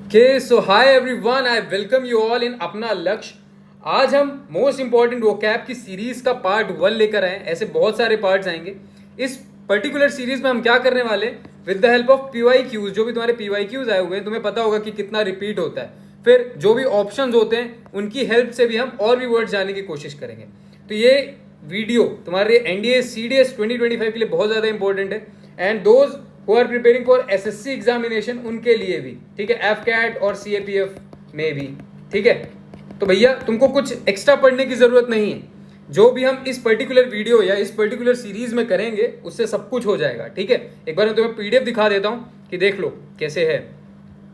Okay, so hi everyone, I welcome you all in अपना लक्ष्य। आज हम मोस्ट इंपॉर्टेंट वोकैब की सीरीज का पार्ट 1 लेकर आए। ऐसे बहुत सारे पार्ट्स आएंगे इस पर्टिकुलर सीरीज में। हम क्या करने वाले, with the help of PYQs, जो भी तुम्हारे PYQs आए हुए हैं, तुम्हें पता होगा कि कितना रिपीट होता है, फिर जो भी ऑप्शंस होते हैं उनकी हेल्प से भी हम और भी वर्ड जानने की कोशिश करेंगे। तो ये वीडियो तुम्हारे NDA CDS 2025 के लिए बहुत ज़्यादा इंपॉर्टेंट है, and those who are preparing for SSC examination उनके लिए भी, ठीक है, FCAT और CAPF में भी, ठीक है। तो भैया तुमको कुछ एक्स्ट्रा पढ़ने की जरूरत नहीं है, जो भी हम इस पर्टिकुलर वीडियो या इस पर्टिकुलर सीरीज में करेंगे उससे सब कुछ हो जाएगा, ठीक है। एक बार मैं तुम्हें PDF दिखा देता हूँ कि देख लो कैसे है।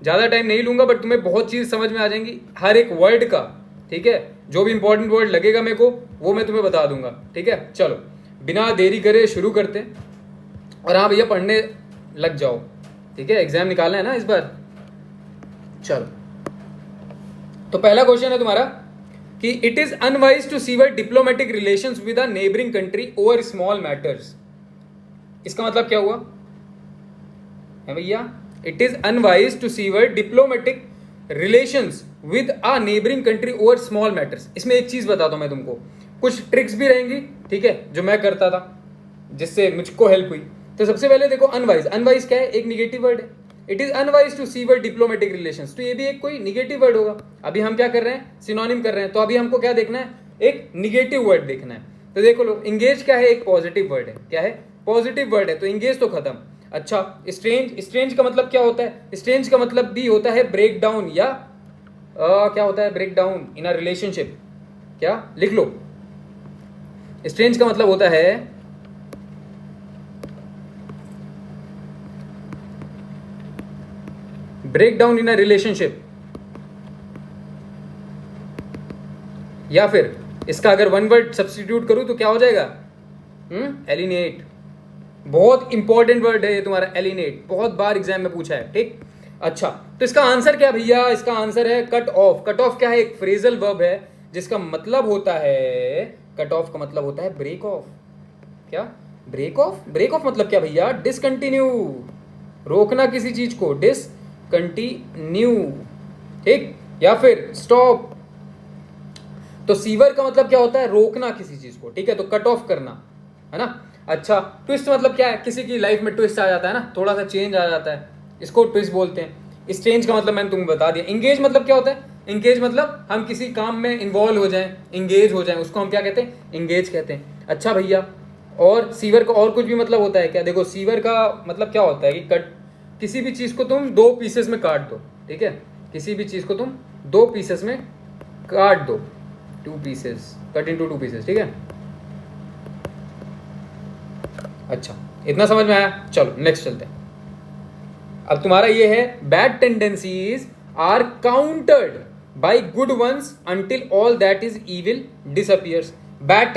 ज़्यादा टाइम नहीं लूंगा, बट तुम्हें बहुत चीज़ समझ में आ जाएंगी हर एक वर्ड का, ठीक है। जो भी इंपॉर्टेंट वर्ड लगेगा मेरे को वो मैं तुम्हें बता दूंगा, ठीक है। चलो बिना देरी करे शुरू करते हैं। और हाँ भैया, पढ़ने लग जाओ, ठीक है, एग्जाम निकालना है ना इस बार। चलो, तो पहला क्वेश्चन है तुम्हारा कि it is unwise to sever diplomatic relations with a neighbouring country over small matters. इसका मतलब क्या हुआ है भैया? It is unwise to sever diplomatic relations with a neighbouring country over small matters. इसमें एक चीज बताता हूं मैं तुमको, कुछ ट्रिक्स भी रहेंगी, ठीक है, जो मैं करता था जिससे मुझको हेल्प हुई। तो सबसे पहले देखो, अनवाइज, अनवाइज क्या है? एक निगेटिव वर्ड है। It is unwise to sever diplomatic relations, तो ये भी एक कोई निगेटिव वर्ड होगा। अभी हम क्या कर रहे हैं, सिनोनिम कर रहे हैं, तो अभी हमको क्या देखना है, एक निगेटिव वर्ड देखना है। तो देखो लो, इंगेज क्या है? एक पॉजिटिव वर्ड है। क्या है? पॉजिटिव वर्ड है, तो इंगेज तो खत्म। अच्छा, स्ट्रेंज, स्ट्रेंज का मतलब क्या होता है? स्ट्रेंज का मतलब भी होता है ब्रेक डाउन, या क्या होता है, break down in a relationship. क्या लिख लो, स्ट्रेंज का मतलब होता है break down in a relationship, या फिर इसका अगर वन वर्ड सब्स्टिट्यूट करूं तो क्या हो जाएगा? एलिनेट। बहुत इंपॉर्टेंट वर्ड है ये तुम्हारा, एलिनेट, बहुत बार एग्जाम में पूछा है, ठीक। अच्छा, तो इसका आंसर क्या भैया? इसका आंसर है कट ऑफ। कट ऑफ क्या है? एक फ्रेजल वर्ब है जिसका मतलब होता है, कट ऑफ का मतलब होता है ब्रेक ऑफ। क्या? Break off. ब्रेक ऑफ मतलब क्या भैया? डिसकंटिन्यू, रोकना किसी चीज को, डिसकंटिन्यू, ठीक, या फिर स्टॉप। तो सीवर का मतलब क्या होता है? रोकना किसी चीज को, ठीक है, तो कट ऑफ करना, है ना। अच्छा, ट्विस्ट मतलब क्या है? किसी की लाइफ में ट्विस्ट आ जाता है ना, थोड़ा सा चेंज आ जाता है, इसको ट्विस्ट बोलते हैं। स्ट्रेंज का मतलब मैंने तुम्हें बता दिया। इंगेज मतलब क्या होता है? इंगेज मतलब हम किसी काम में इन्वॉल्व हो जाएं, इंगेज हो जाएं, उसको हम क्या कहते हैं? इंगेज कहते हैं। अच्छा भैया, और सीवर का और कुछ भी मतलब होता है क्या? देखो, सीवर का मतलब क्या होता है कि कट, किसी भी चीज को तुम दो पीसेस में काट दो, ठीक है, किसी भी चीज को तुम दो पीसेस में काट दो, two pieces, cut into two pieces, ठीक है। अच्छा, इतना समझ में आया? चलो नेक्स्ट चलते हैं। अब तुम्हारा ये है, bad tendencies are countered by good ones until all that is evil disappears. Bad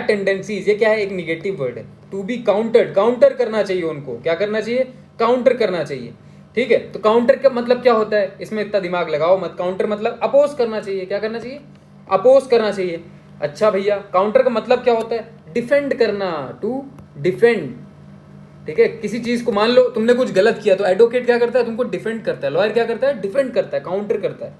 tendencies, ये क्या है? एक निगेटिव वर्ड है। टू बी काउंटर्ड, काउंटर करना चाहिए उनको। क्या करना चाहिए? काउंटर करना चाहिए, ठीक है। तो काउंटर का मतलब क्या होता है? इसमें इतना दिमाग लगाओ मत। काउंटर मतलब अपोज करना चाहिए। क्या करना चाहिए? अपोज करना चाहिए। अच्छा भैया, काउंटर का मतलब क्या होता है? डिफेंड करना, टू डिफेंड, ठीक है। किसी चीज को, मान लो तुमने कुछ गलत किया, तो एडवोकेट क्या करता है? तुमको डिफेंड करता है। लॉयर क्या करता है? डिफेंड करता है, काउंटर करता है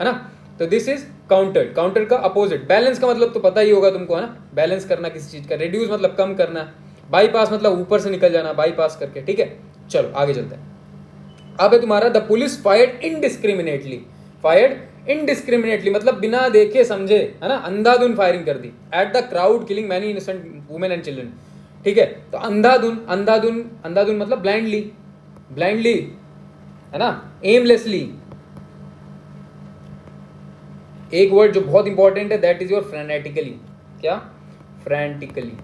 ना। तो दिस इज काउंटर्ड। काउंटर का अपोजिट। बैलेंस का मतलब तो पता ही होगा तुमको, है ना, बैलेंस करना किसी चीज का। रिड्यूस मतलब कम करना। बाईपास मतलब ऊपर से निकल जाना, बाईपास करके, ठीक है। चलो आगे चलते हैं। अब है तुम्हारा, the police fired indiscriminately. Fired indiscriminately मतलब बिना देखे समझे, है ना, अंधाधुन फायरिंग कर दी, at the crowd killing many innocent women and children, ठीक है। तो अंधाधुन, अंधाधुन, अंधाधुन मतलब ब्लाइंडली, ब्लाइंडली, है ना, एमलेसली। एक वर्ड जो बहुत इंपॉर्टेंट है, दैट इज योर फ्रेनेटिकली। क्या? फ्रैंटिकली,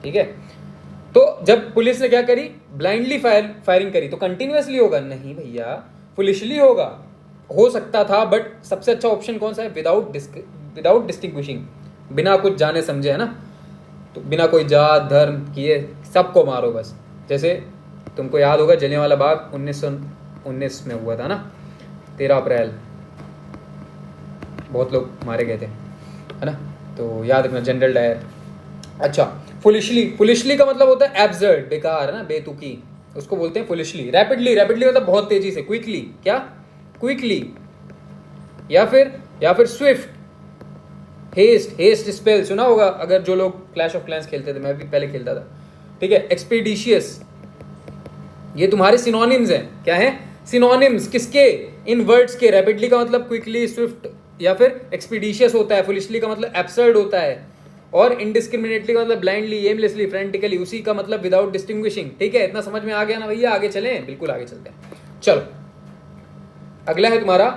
ठीक है। तो जब पुलिस ने क्या करी? ब्लाइंडली फायरिंग करी, तो कंटिन्यूअसली होगा? नहीं भैया, फुलिशली होगा। हो सकता था, बट सबसे अच्छा ऑप्शन कौन सा है? विदाउट डिस्टिंग्विशिंग, बिना कुछ जाने समझे, है ना। तो बिना कोई जात धर्म किए सबको मारो बस। जैसे तुमको याद होगा, जलियांवाला बाग 1919 में हुआ था ना, 13 अप्रैल, बहुत लोग मारे गए थे, है ना। तो याद रखना, जनरल डायर। अच्छा, फुलिशली, फुलिशली का मतलब होता है एब्सर्ड, बेकार, है ना, बेतुकी, उसको बोलते हैं फुलिशली। रैपिडली, रैपिडली मतलब बहुत तेजी से, क्विकली, क्या, क्विकली। या फिर स्विफ्ट, हेस्ट, हेस्ट स्पेल सुना होगा अगर जो लोग क्लैश ऑफ क्लैंस खेलते थे, मैं भी पहले खेलता था, ठीक है। एक्सपीडिशियस, ये तुम्हारे सिनोनिम्स हैं। क्या है? सिनोनिम्स किसके? इन वर्ड्स के। रैपिडली का मतलब क्विकली, स्विफ्ट या फिर एक्सपीडिशियस होता है। फुलिशली का मतलब एब्सर्ड होता है। और इनडिस्क्रिमिनेटली का मतलब ब्लाइंडली, एमलेसली, फ्रेंटिकली। उसी का मतलब विदाउट डिस्टिंग्विशिंग। ठीक है, इतना समझ में आ गया ना भैया? आगे चलें? बिल्कुल आगे चलते हैं, चलो। अगला है तुम्हारा,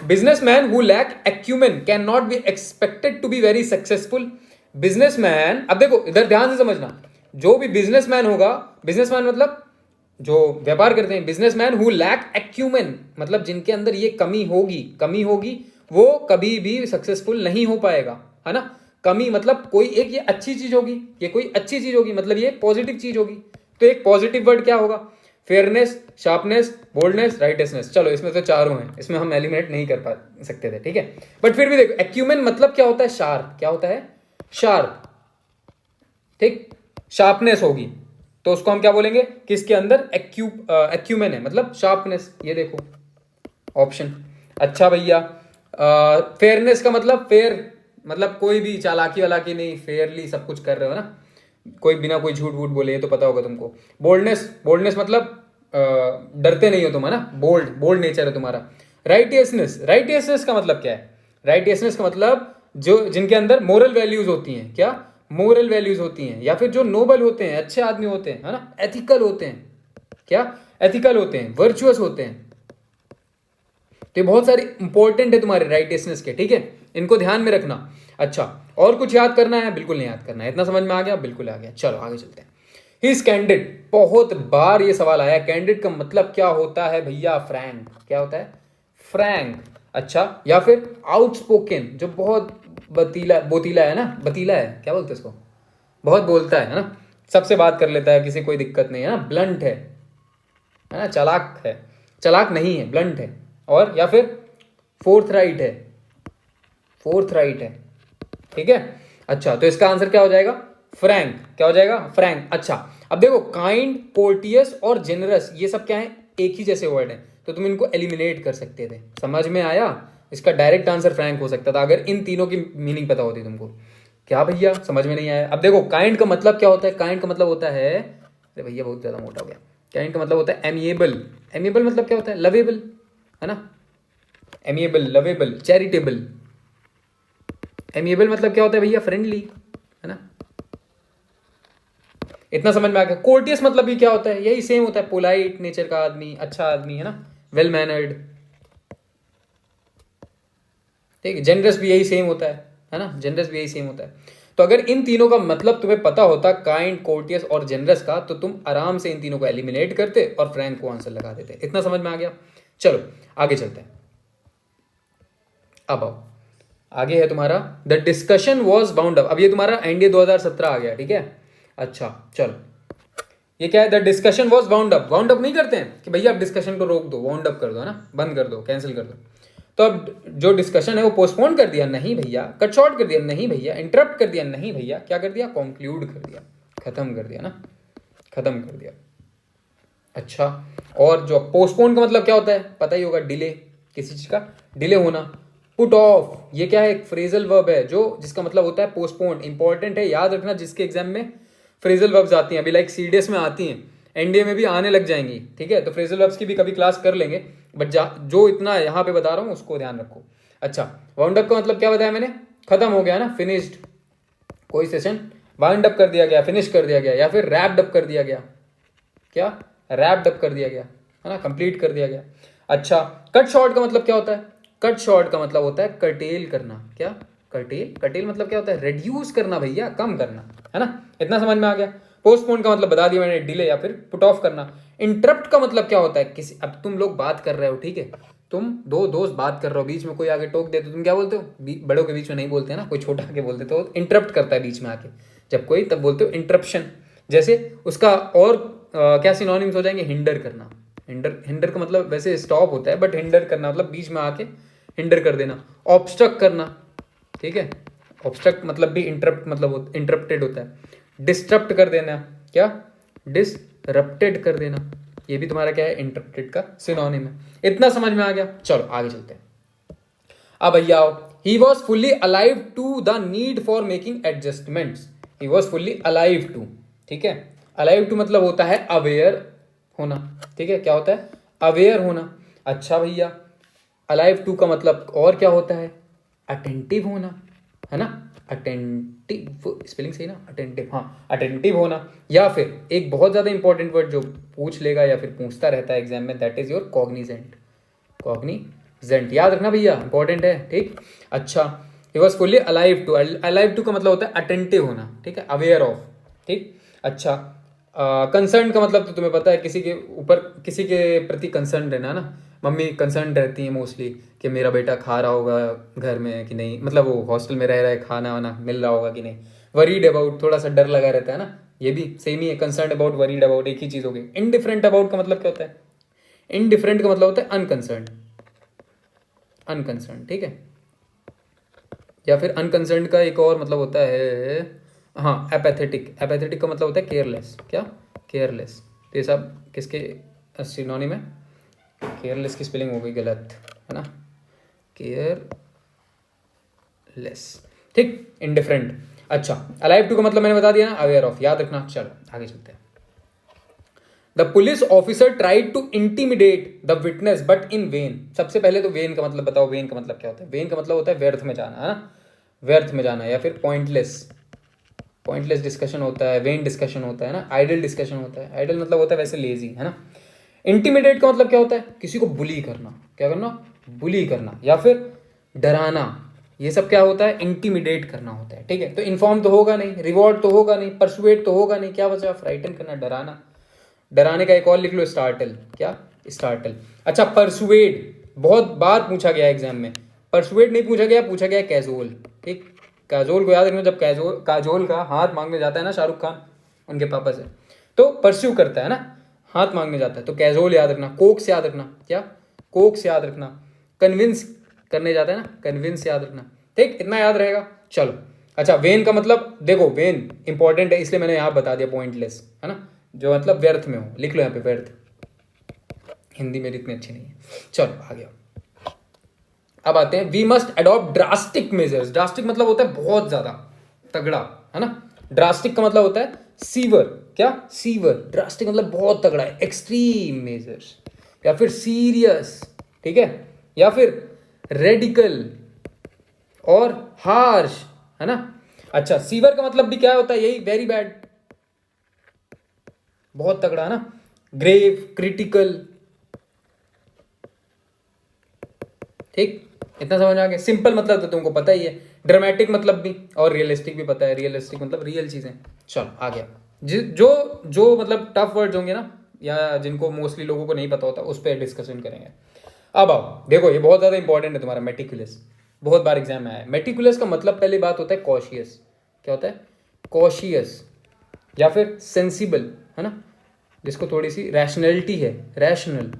businessman who lack acumen can not be expected to be very successful. Businessman, अब देखो इधर ध्यान से समझना, जो भी बिजनेसमैन होगा, बिजनेसमैन मतलब जो व्यापार करते हैं, बिजनेसमैन हु लैक एक्यूमेन मतलब जिनके अंदर ये कमी होगी, वो कभी भी सक्सेसफुल नहीं हो पाएगा, है ना। कमी मतलब कोई एक ये अच्छी चीज होगी, ये कोई अच्छी चीज होगी, मतलब ये पॉजिटिव चीज होगी। तो एक पॉजिटिव वर्ड क्या होगा? Fairness, sharpness, boldness, rightness. चलो इसमें तो चारों हैं, इसमें हम एलिमिनेट नहीं कर पा सकते थे, ठीक है। बट फिर भी देखो, एक्यूमेन मतलब क्या होता है? शार्प। क्या होता है? शार्प, ठीक। शार्पनेस होगी तो उसको हम क्या बोलेंगे? किसके अंदर एक्यूमेन है, मतलब शार्पनेस। ये देखो ऑप्शन। अच्छा भैया, फेयरनेस का मतलब, फेयर मतलब कोई भी चालाकी वालाकी नहीं, फेयरली सब कुछ कर रहे हो ना, कोई बिना कोई झूठ वूठ बोले, ये तो पता होगा तुमको। बोल्डनेस, बोल्डनेस मतलब डरते नहीं हो तुम, है ना, बोल्ड, बोल्ड नेचर है तुम्हारा। राइटियसनेस, राइटियसनेस का मतलब क्या है? राइटियसनेस का मतलब जो जिनके अंदर मोरल वैल्यूज होती हैं। क्या? मोरल वैल्यूज होती हैं, या फिर जो नोबल होते हैं, अच्छे आदमी होते हैं, है ना, एथिकल होते हैं। क्या? एथिकल होते हैं, वर्चुअस होते हैं। तो ये बहुत सारे इंपॉर्टेंट है तुम्हारे राइटियसनेस के, ठीक है, इनको ध्यान में रखना। अच्छा, और कुछ याद करना है? बिल्कुल नहीं याद करना है, इतना समझ में आ गया? बिल्कुल आ गया, चलो आगे चलते हैं। ही इज कैंडिड, बहुत बार ये सवाल आया, कैंडिड का मतलब क्या होता है भैया? फ्रैंक। क्या होता है? फ्रैंक। अच्छा, या फिर आउटस्पोकन, जो बहुत बतीला, बोतीला है ना, बतीला है, क्या बोलते हैं इसको, बहुत बोलता है ना, सबसे बात कर लेता है, किसी कोई दिक्कत नहीं है ना, ब्लंट है ना, चालाक है, चालाक नहीं है, ब्लंट है। और या फिर फोर्थ राइट है, फोर्थ राइट है, ठीक है। अच्छा, तो इसका आंसर क्या हो जाएगा? फ्रैंक। क्या हो जाएगा? फ्रैंक। अच्छा, अब देखो, काइंड, कोर्टियस और जेनरस, ये सब क्या है? एक ही जैसे वर्ड है, तो तुम इनको एलिमिनेट कर सकते थे। समझ में आया? इसका डायरेक्ट आंसर फ्रैंक हो सकता था अगर इन तीनों की मीनिंग पता होती तुमको। क्या भैया समझ में नहीं आया? अब देखो, काइंड का मतलब क्या होता है? काइंड का मतलब होता है, अरे भैया बहुत ज्यादा मोटा हो गया। काइंड का मतलब होता है एमिएबल। एमिएबल मतलब क्या होता है? लवेबल, है ना। Amiable, lovable, charitable. एमिएबल मतलब क्या होता है भैया? फ्रेंडली, है ना। इतना समझ में आ गया? कोर्टियस मतलब भी क्या होता है? यही सेम होता है, पोलाइट नेचर का आदमी, अच्छा आदमी, है ना, वेल मैनर्ड, ठीक है। जेनरस भी यही सेम होता है ना, जेनरस भी यही सेम होता है। तो अगर इन तीनों का मतलब तुम्हें पता होता, काइंड, कोर्टियस और जेनरस का, तो तुम आराम से इन तीनों को एलिमिनेट करते और फ्रैंक को आंसर लगा देते। इतना समझ में आ गया? चलो आगे चलते हैं। अब आओ, आगे है तुम्हारा, the discussion was bound up. अब ये तुम्हारा एनडीए 2017 आ गया, ठीक है। अच्छा चलो, ये क्या है? The discussion was bound up. Bound up नहीं करते हैं कि भैया आप डिस्कशन को रोक दो, बाउंड अप कर दो, है ना, बंद कर दो, कैंसिल कर दो। तो अब जो डिस्कशन है वो पोस्टपोन कर दिया? नहीं भैया। कट शॉर्ट कर दिया? नहीं भैया। इंटरप्ट कर दिया? नहीं भैया। क्या कर दिया? कंक्लूड कर दिया, खत्म कर दिया ना, खत्म कर दिया। अच्छा, और जो पोस्टपोन का मतलब क्या होता है? पता ही होगा, डिले, किसी चीज का डिले होना। पुट ऑफ, ये क्या है? एक फ्रेजल वर्ब है, जो जिसका मतलब होता है पोस्टपोन। इंपॉर्टेंट है, याद रखना, जिसके एग्जाम में फ्रेजल वर्ब्स आती हैं, अभी लाइक सीडीएस में आती हैं, एनडीए में भी आने लग जाएंगी, ठीक है। तो फ्रेजल वर्ब्स की भी कभी क्लास कर लेंगे, बट जो इतना यहाँ पे बता रहा हूँ उसको ध्यान रखो। अच्छा, वाउंड अप का मतलब क्या बताया मैंने? खत्म हो गया ना, फिनिश्ड। कोई सेशन वाइंड अप कर दिया गया, फिनिश कर दिया गया, या फिर रैप्ड अप कर दिया गया। क्या? रैप्ड अप कर दिया गया, है ना, कंप्लीट कर दिया गया। अच्छा, कट शॉर्ट का मतलब क्या होता है? कट शॉर्ट का मतलब होता है कर्टेल करना। क्या? कर्टेल, कर्टेल मतलब क्या होता है? रिड्यूस करना भैया, कम करना, है ना। इतना समझ में आ गया? पोस्टपोन का मतलब बता दिया मैंने, डिले या फिर पुट ऑफ करना। इंटरप्ट का मतलब क्या होता है? किसी, अब तुम लोग बात कर रहे हो, ठीक है, तुम दो दोस्त बात कर रहे हो, बीच में कोई आगे टोक दे तो तुम क्या बोलते हो? बड़ों के बीच में नहीं बोलते हैं ना, कोई छोटा आके बोलते तो इंटरप्ट करता है बीच में आके, जब कोई, तब बोलते हो इंटरप्शन। जैसे उसका और क्या सिनोनिम्स हो जाएंगे? हिंडर करना। हिंडर, हिंडर का मतलब वैसे स्टॉप होता है, बट हिंडर करना मतलब बीच में आके हिंडर कर देना। ऑब्स्ट्रक्ट करना, ठीक है, ऑब्स्ट्रक्ट मतलब भी इंटरप्ट, मतलब इंटरप्टेड होता है। डिस्टर्प्ट कर देना। क्या? डिस करप्टेड कर देना, ये भी तुम्हारा क्या है, इंटरप्टेड का सिनोनिम है। इतना समझ में आ गया, चलो आगे चलते हैं। अब भैया आओ, he was fully alive to the need for making adjustments. He was fully alive to, ठीक है, अलाइव टू मतलब होता है अवेयर होना, ठीक है, क्या होता है, अवेयर होना। अच्छा भैया, अलाइव टू का मतलब और क्या होता है, अटेंटिव होना, है ना, अटेंटिव, स्पेलिंग सही ना, अटेंटिव, हाँ अटेंटिव होना। या फिर एक बहुत ज्यादा इंपॉर्टेंट वर्ड जो पूछ लेगा या फिर पूछता रहता है एग्जाम में, that is your cognizant. Cognizant याद रखना भैया, इंपॉर्टेंट है, ठीक। अच्छा, he was fully alive to, alive to का मतलब होता है अटेंटिव होना, ठीक है, अवेयर ऑफ, ठीक। अच्छा, कंसर्न का मतलब तो तुम्हें पता है, किसी के ऊपर, किसी के प्रति कंसर्न रहना ना। मम्मी कंसर्न रहती है मोस्टली कि मेरा बेटा खा रहा होगा घर में कि नहीं, मतलब वो हॉस्टल में रह रहा है, खाना वाना मिल रहा होगा कि नहीं, वरीड अबाउट, थोड़ा सा डर लगा रहता है ना, ये भी सेम ही है, कंसर्न अबाउट, वरीड अबाउट एक ही चीज हो गई। इनडिफरेंट अबाउट का मतलब क्या होता है, इनडिफरेंट का मतलब होता है अनकंसर्न, अनकंसर्न, ठीक है। या फिर अनकंसर्न का एक और मतलब होता है, हाँ एपैथेटिक, एपैथेटिक का मतलब होता है केयरलेस, क्या, केयरलेस। तो ये सब किसके सिनोनिम है, केयरलेस की स्पेलिंग हो गई गलत, है ना, केयरलेस, ठीक, इनडिफरेंट। अच्छा, अलाइव टू का मतलब मैंने बता दिया ना, अवेयर ऑफ, याद रखना। चलो आगे चलते हैं। The police officer tried to intimidate the witness but in vain. सबसे पहले तो वेन का मतलब बताओ, वेन का मतलब क्या होता है, वेन का मतलब होता है व्यर्थ में जाना, है ना, व्यर्थ में जाना, या फिर पॉइंटलेस, पॉइंटलेस डिस्कशन होता है, वेन डिस्कशन होता है ना, आइडल डिस्कशन होता है, आइडल मतलब होता है वैसे लेजी, है ना। इंटीमिडेट का मतलब क्या होता है, किसी को बुली करना, क्या करना, बुली करना, या फिर डराना, ये सब क्या होता है, इंटीमिडेट करना होता है, ठीक है। तो इन्फॉर्म तो होगा नहीं, रिवॉर्ड तो होगा नहीं, परसुएट तो होगा नहीं, क्या बचा, फ्राइटन करना, डराना। डराने का एक और लिख लो, स्टार्टल, क्या, स्टार्टल। अच्छा, परसुएड बहुत बार पूछा गया एग्जाम में, परसुएड नहीं पूछा गया, पूछा गया कैजोल, ठीक। काजोल को याद रखना, जब काजोल का हाथ मांगने जाता है ना शाहरुख खान उनके पापा से, तो परस्यू करता है ना, हाथ मांगने जाता है, तो कैजोल याद रखना। कोक्स याद रखना, क्या, कोक्स याद रखना। कन्विंस करने जाता है ना, कन्विंस याद रखना, ठीक, इतना याद रहेगा, चलो। अच्छा, वेन का मतलब देखो, वेन इंपॉर्टेंट है इसलिए मैंने यहाँ बता दिया, पॉइंटलेस, है ना, जो मतलब व्यर्थ में हो, लिख लो यहाँ पे व्यर्थ, हिंदी मेरी इतनी अच्छी नहीं है। चलो आ गया, अब आते हैं, we must adopt drastic measures. Drastic मतलब होता है बहुत ज्यादा तगड़ा, है ना। ड्रास्टिक का मतलब होता है सीवर, क्या, सीवर। ड्रास्टिक मतलब बहुत तगड़ा है, एक्सट्रीम मेजर्स, या फिर सीरियस, ठीक है, या फिर रेडिकल और हार्श, है ना। अच्छा, सीवर का मतलब भी क्या होता है, यही वेरी बैड, बहुत तगड़ा, है ना, ग्रेव, क्रिटिकल, ठीक, इतना समझ आ गया। सिंपल मतलब तो तुमको पता ही है, ड्रामेटिक मतलब भी, और रियलिस्टिक भी पता है, रियलिस्टिक मतलब रियल चीजें। चलो आ गया, जो जो मतलब टफ वर्ड्स होंगे ना, या जिनको मोस्टली लोगों को नहीं पता होता, उस पर डिस्कशन करेंगे। अब आओ देखो, ये बहुत ज्यादा इंपॉर्टेंट है तुम्हारा, मेटिकुलस, बहुत बार एग्जाम में आया है। मेटिकुलस का मतलब पहली बात होता है कॉशियस, क्या होता है, कॉशियस, या फिर सेंसिबल, है ना, जिसको थोड़ी सी रैशनैलिटी है, रैशनल,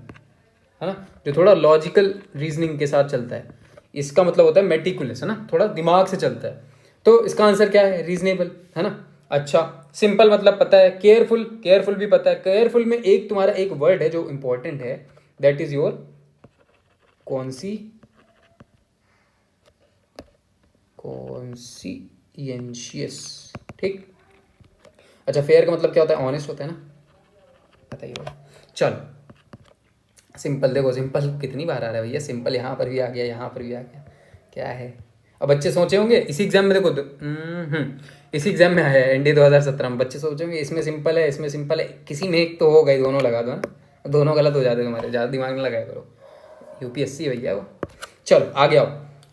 है ना, जो थोड़ा लॉजिकल रीजनिंग के साथ चलता है, इसका मतलब होता है मेटिकुलस, है ना, थोड़ा दिमाग से चलता है। तो इसका आंसर क्या है, रीजनेबल, है ना। अच्छा, सिंपल मतलब पता है, केयरफुल, केयरफुल भी पता है। केयरफुल में एक तुम्हारा एक वर्ड है जो इंपॉर्टेंट है, दैट इज योर कॉन्सियंशियस, ठीक। अच्छा, फेयर का मतलब क्या होता है, ऑनेस्ट होता है ना, बताइए। चलो सिंपल देखो, सिंपल कितनी बार आ रहा है भैया, सिंपल यहाँ पर भी आ गया, यहाँ पर भी आ गया, क्या है। अब बच्चे सोचे होंगे इसी एग्जाम में, देखो इसी एग्जाम में आया है एनडी 2017 में, बच्चे सोचे होंगे इसमें सिंपल है, इसमें सिंपल है, किसी में एक तो हो गई, दोनों लगा दो ना, दोनों गलत हो जाते तुम्हारे, ज़्यादा दिमाग में लगाया करो, यूपीएससी है भैया वो। चलो आगे आओ।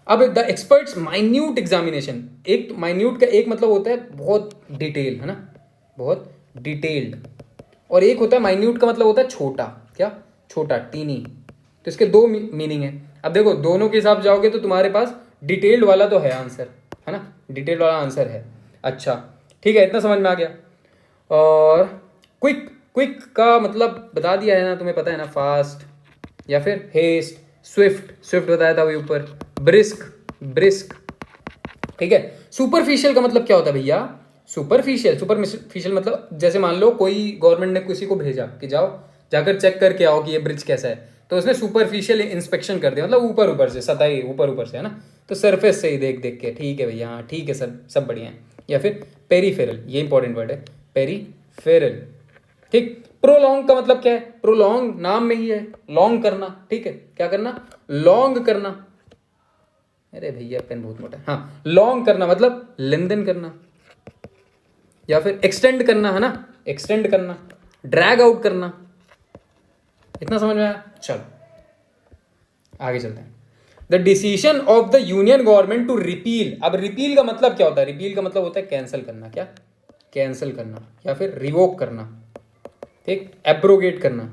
अब द एक्सपर्ट्स माइन्यूट एग्जामिनेशन, एक माइन्यूट का एक मतलब होता है बहुत डिटेल, है ना, बहुत डिटेल्ड, और एक होता है माइन्यूट का मतलब होता है छोटा, क्या, छोटा, टीनी। तो इसके दो मीनिंग है। अब देखो दोनों के हिसाब जाओगे तो तुम्हारे पास डिटेल्ड वाला तो है आंसर, है ना, डिटेल्ड वाला आंसर है। अच्छा ठीक है, इतना समझ में आ गया। और क्विक, क्विक का मतलब बता दिया है ना, तुम्हें पता है ना, फास्ट, या फिर हेस्ट, स्विफ्ट, स्विफ्ट बताया था वही ऊपर, ब्रिस्क, ब्रिस्क, ठीक है। सुपरफिशियल का मतलब क्या होता है भैया, सुपरफिशियल, सुपरफिशियल मतलब जैसे मान लो कोई गवर्नमेंट ने किसी को भेजा कि जाओ जाकर चेक करके आओ कि ये ब्रिज कैसा है, तो उसने सुपरफिशियल इंस्पेक्शन कर दिया, मतलब ऊपर ऊपर से, सतही ऊपर ऊपर से, है ना, तो सरफेस से ही देख देख के, ठीक है भैया, हाँ ठीक है सर, सब बढ़िया है। या फिर पेरीफेरल, ये इंपॉर्टेंट वर्ड है, पेरीफेरल, ठीक। प्रोलॉन्ग का मतलब क्या है? प्रोलॉन्ग नाम में ही है, लॉन्ग करना, ठीक है, क्या करना? लॉन्ग करना। अरे भैया पेन बहुत मोटा है, हाँ, लॉन्ग करना मतलब लेन देन करना, या फिर एक्सटेंड करना, है ना, एक्सटेंड करना, ड्रैग आउट करना। इतना समझ में आया? चलो आगे चलते हैं। The decision of the union government to repeal. अब रिपील का मतलब क्या होता है? रिपील का मतलब होता है कैंसिल करना, क्या? कैंसिल करना या फिर रिवोक करना, ठीक, एब्रोगेट करना।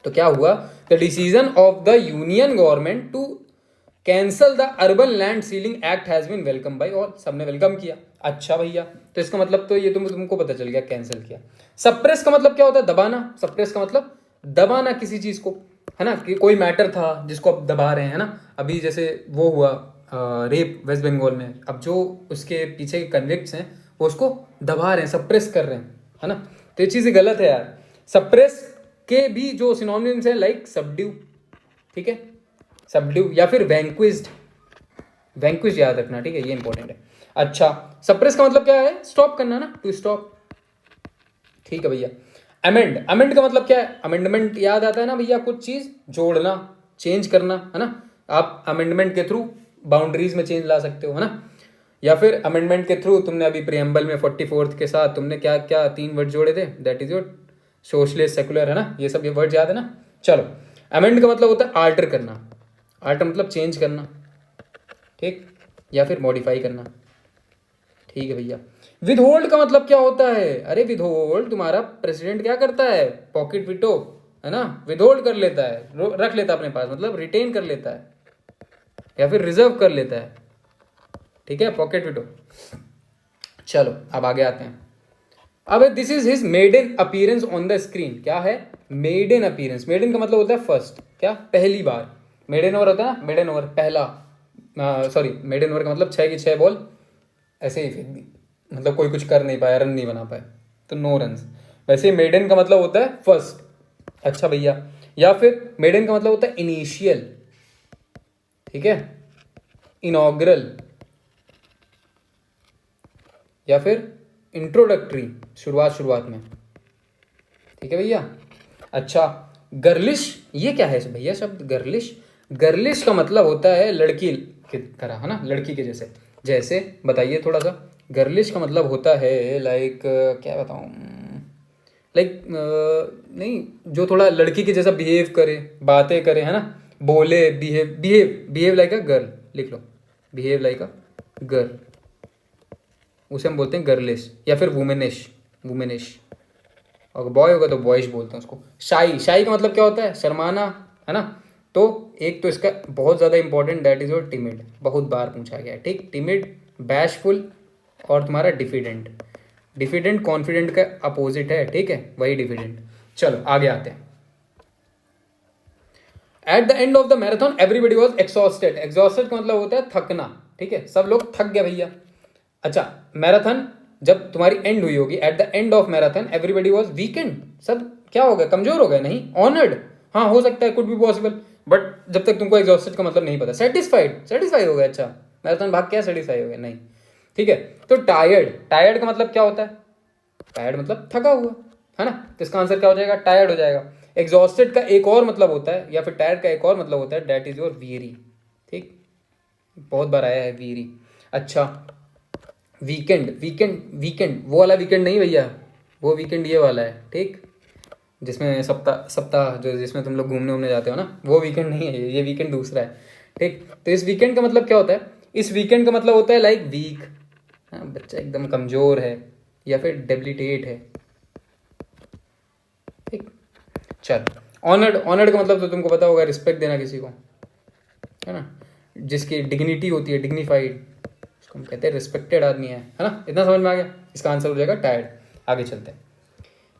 तो क्या हुआ? The decision of the union government to cancel the urban land ceiling act has been welcome by all. सबने वेलकम किया। अच्छा भैया, तो इसका मतलब तो ये तुमको पता चल गया, कैंसिल किया। सप्रेस का मतलब क्या होता है? दबाना। सप्रेस का मतलब दबाना किसी चीज को, है ना, कि कोई मैटर था जिसको अब दबा रहे हैं, है ना। अभी जैसे वो हुआ रेप वेस्ट बंगाल में, अब जो उसके पीछे के कन्विक्ट्स हैं वो उसको दबा रहे हैं, सप्रेस कर रहे हैं, है ना। तो ये चीज़ गलत है यार। सप्रेस के भी जो सिनोनिम्स हैं, लाइक सबड्यू, ठीक है, सबड्यू, या फिर वैंक्विज्ड। वैंक्विज याद रखना, ठीक है, ये इंपॉर्टेंट है। अच्छा, सप्रेस का मतलब क्या है? स्टॉप करना ना, टू स्टॉप, ठीक है भैया। अमेंड, अमेंड का मतलब क्या है? अमेंडमेंट याद आता है ना भैया, कुछ चीज जोड़ना, चेंज करना, है ना। आप अमेंडमेंट के थ्रू बाउंड्रीज में चेंज ला सकते हो, है ना। या फिर अमेंडमेंट के थ्रू तुमने अभी प्रियम्बल में 44th के साथ तुमने क्या क्या 3 वर्ड जोड़े थे? That is your socialist, secular, है ना, ये सब ये वर्ड याद है ना। चलो, अमेंड का मतलब होता है आल्टर करना। आल्टर मतलब चेंज करना, ठीक, या फिर मॉडिफाई करना, ठीक है भैया। विदहोल्ड का मतलब क्या होता है? अरे विदहोल्ड तुम्हारा प्रेसिडेंट क्या करता है? पॉकेट विटो, है ना, विदहोल्ड कर लेता है, रख लेता है अपने पास, मतलब रिटेन कर लेता है या फिर रिजर्व कर लेता है, ठीक है, पॉकेट विटो। चलो अब आगे आते हैं। अब this is his maiden appearance on the screen. क्या है? Maiden appearance. मेडन का मतलब होता है फर्स्ट, क्या? पहली बार। मेडन ओवर होता है ना, मेडन ओवर, पहला, सॉरी, मेडन ओवर का मतलब 6 की 6 बॉल ऐसे ही फेंक दी, मतलब कोई कुछ कर नहीं पाया, रन नहीं बना पाए, तो नो रन। वैसे मेडन का मतलब होता है फर्स्ट। अच्छा भैया, या फिर मेडन का मतलब होता है इनिशियल, ठीक है, इनॉग्रल, या फिर इंट्रोडक्टरी, शुरुआत में, ठीक है भैया। अच्छा, गर्लिश, ये क्या है भैया शब्द गर्लिश? गर्लिश का मतलब होता है लड़की की तरह, है ना, लड़की के जैसे। जैसे बताइए थोड़ा सा। गर्लिश का मतलब होता है लाइक, क्या बताऊँ, लाइक नहीं, जो थोड़ा लड़की के जैसा बिहेव करे, बातें करे, है ना, बोले, बिहेव लाइक अ गर्ल, लिख लो, बिहेव लाइक अ गर्ल, उसे हम बोलते हैं गर्लिश, या फिर वुमेनिश, वुमेनिश। और बॉय होगा तो बॉयश बोलते हैं उसको। शाई, शाई का मतलब क्या होता है? शर्माना, है ना। तो एक तो इसका बहुत ज़्यादा important, that is your timid, बहुत बार पूछा गया है, ठीक। टिमिड, बैशफुल, और तुम्हारा डिफिडेंट। डिफिडेंट कॉन्फिडेंट का अपोजिट है, ठीक है, वही डिफिडेंट। चलो आगे आते हैं। At the end of the marathon everybody was exhausted. Exhausted का मतलब होता है थकना, ठीक है, सब लोग थक गए भैया। अच्छा, मैराथन जब तुम्हारी एंड हुई होगी, at the end of marathon everybody was weekend, सब क्या हो गए? कमजोर हो गए? नहीं, ऑनर्ड, हाँ हो सकता है, कुड बी पॉसिबल, बट जब तक तुमको एग्जॉस्टेड का मतलब नहीं पता। सेटिस्फाइड, सेटिस्फाई हो गए। अच्छा, मैराथन भाग क्या सेटिस्फाई हो गए? नहीं, ठीक है। तो टायर्ड, टायर्ड का मतलब क्या होता है? टायर्ड मतलब थका हुआ, है ना, तो इसका आंसर क्या हो जाएगा? टायर्ड हो जाएगा। एग्जॉस्टेड का एक और मतलब होता है, या फिर टायर्ड का एक और मतलब होता है, दैट इज योर वीरी, ठीक, बहुत बार आया है वीरी। अच्छा, वीकेंड, वीकेंड, वीकेंड वो वाला वीकेंड नहीं भैया, वो वीकेंड ये वाला है, ठीक, जिसमें सप्ताह सप्ताह जो, जिसमें तुम लोग घूमने उमने जाते हो ना, वो वीकेंड नहीं है, ये वीकेंड दूसरा है, ठीक। तो इस वीकेंड का मतलब क्या होता है? इस वीकेंड का मतलब होता है लाइक वीक, हाँ, बच्चा एकदम कमजोर है, या फिर डेबिलिटेट है, ठीक। चल, ऑनर्ड, ऑनर्ड का मतलब तो तुमको पता होगा, रिस्पेक्ट देना किसी को, है ना, जिसकी डिग्निटी होती है, डिग्निफाइड, उसको हम कहते हैं रिस्पेक्टेड आदमी है ना। इतना समझ में आ गया? इसका आंसर हो जाएगा टायर्ड। आगे चलते हैं।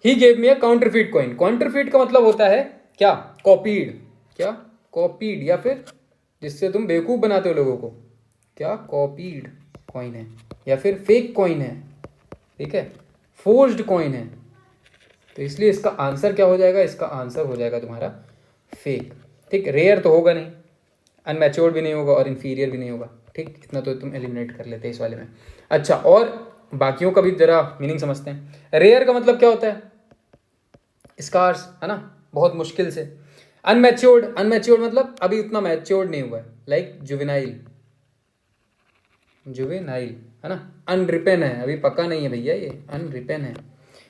He gave me a counterfeit coin. Counterfeit का मतलब होता है क्या? कॉपीड, क्या? कॉपीड, या फिर जिससे तुम बेवकूफ़ बनाते हो लोगों को, क्या? कॉपीड कॉइन है, या फिर फेक कॉइन है, ठीक है, फोर्ज्ड कॉइन है, तो इसलिए इसका आंसर क्या हो जाएगा, इसका आंसर हो जाएगा तुम्हारा फेक। ठीक, रेयर तो होगा नहीं, अनमैच्योर्ड भी नहीं होगा और इन्फीरियर भी नहीं होगा। ठीक, इतना तो तुम एलिमिनेट कर लेते हैं इस वाले में। अच्छा, और बाकियों का भी जरा मीनिंग समझते हैं। रेयर का मतलब क्या होता है, स्कार्स, है ना, बहुत मुश्किल से। अनमैच्योर्ड, अनमैच्योर्ड मतलब अभी उतना मैच्योर्ड नहीं हुआ है, लाइक जुवेनाइल, जुवेनाइल, है ना, अनरिपेन है, अभी पका नहीं है भैया, ये अनरिपेन है।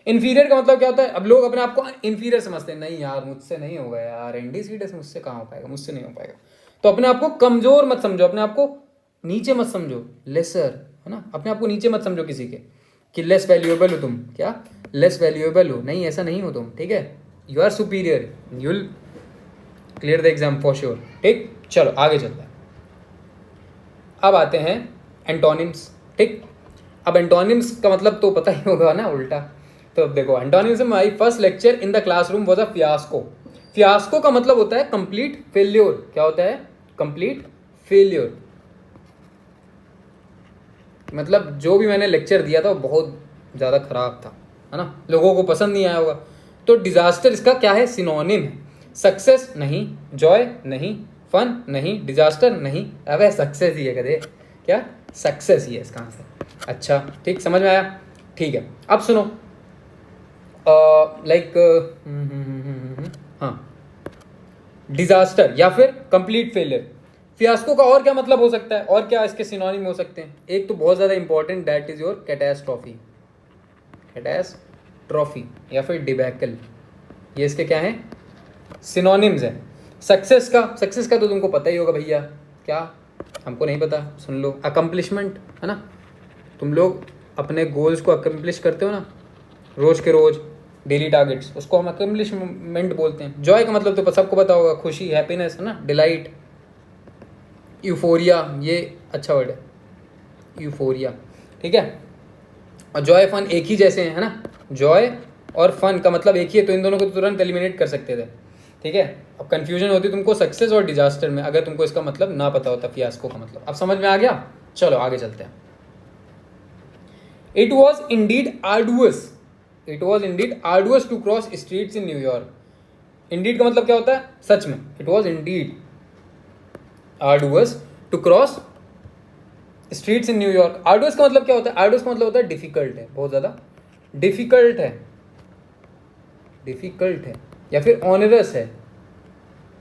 इन्फीरियर का मतलब क्या होता है, अब लोग अपने आप को इन्फीरियर समझते हैं, नहीं यार मुझसे नहीं होगा यार, एनडीसीडीएस मुझसे कहाँ हो पाएगा, मुझसे नहीं हो पाएगा। तो अपने आप को कमजोर मत समझो, अपने आप को नीचे मत समझो, लेसर, है ना, अपने आप को नीचे मत समझो किसी के, कि लेस वैल्यूएबल हो तुम, क्या लेस वैल्यूएबल हो, नहीं ऐसा नहीं हो तुम। ठीक है, you are superior, you will clear the exam for sure. ठीक, चलो आगे चलते हैं। अब आते हैं एंटोनिम्स। ठीक, अब एंटोनिम्स का मतलब तो पता ही होगा ना, उल्टा। तो अब देखो, एंटोनिम्स में my first lecture in the classroom was a fiasco. Fiasco का मतलब होता है कंप्लीट फेल्योर। क्या होता है, कंप्लीट फेल्योर, मतलब जो भी मैंने लेक्चर दिया था वो बहुत ज़्यादा खराब था, है ना, लोगों को पसंद नहीं आया होगा। तो डिजास्टर इसका क्या है, सिनोनिम है। सक्सेस नहीं, जॉय नहीं, फन नहीं, डिजास्टर नहीं, अबे सक्सेस ही है कदे, क्या सक्सेस ही है इसका आंसर। अच्छा ठीक, समझ में आया। ठीक है, अब सुनो, लाइक हाँ, डिजास्टर या फिर कंप्लीट फेलियर। फियास्को का और क्या मतलब हो सकता है, और क्या इसके सिनोनिम हो सकते हैं। एक तो बहुत ज़्यादा important, that is your catastrophe, catastrophe या फिर डिबैकल, ये इसके क्या हैं, सिनोनिम्स हैं। सक्सेस का, सक्सेस का तो तुमको पता ही होगा भैया, क्या हमको नहीं पता, सुन लो, अकम्पलिशमेंट, है ना, तुम लोग अपने गोल्स को अकम्पलिश करते हो ना, रोज के रोज डेली टारगेट्स, उसको हम अकम्पलिशमेंट बोलते हैं। जॉय का मतलब तो सबको पता होगा, खुशी, हैप्पीनेस, है ना, डिलाइट, यूफोरिया, ये अच्छा वर्ड है, यूफोरिया। ठीक है, और जॉय फन एक ही जैसे हैं, है ना, जॉय और फन का मतलब एक ही है, तो इन दोनों को तुरंत एलिमिनेट कर सकते थे। ठीक है, अब कंफ्यूजन होती तुमको सक्सेस और डिजास्टर में, अगर तुमको इसका मतलब ना पता होता फियास्को का मतलब। अब समझ में आ गया, चलो आगे चलते हैं। It was indeed arduous, it was indeed arduous to cross streets in New York. Indeed का मतलब क्या होता है, सच में, it was indeed arduous to cross streets in New York. Arduous का मतलब क्या होता है, आर्डुअस का मतलब होता है डिफिकल्ट है, बहुत ज़्यादा डिफिकल्ट है, डिफिकल्ट है या फिर ऑनरस है।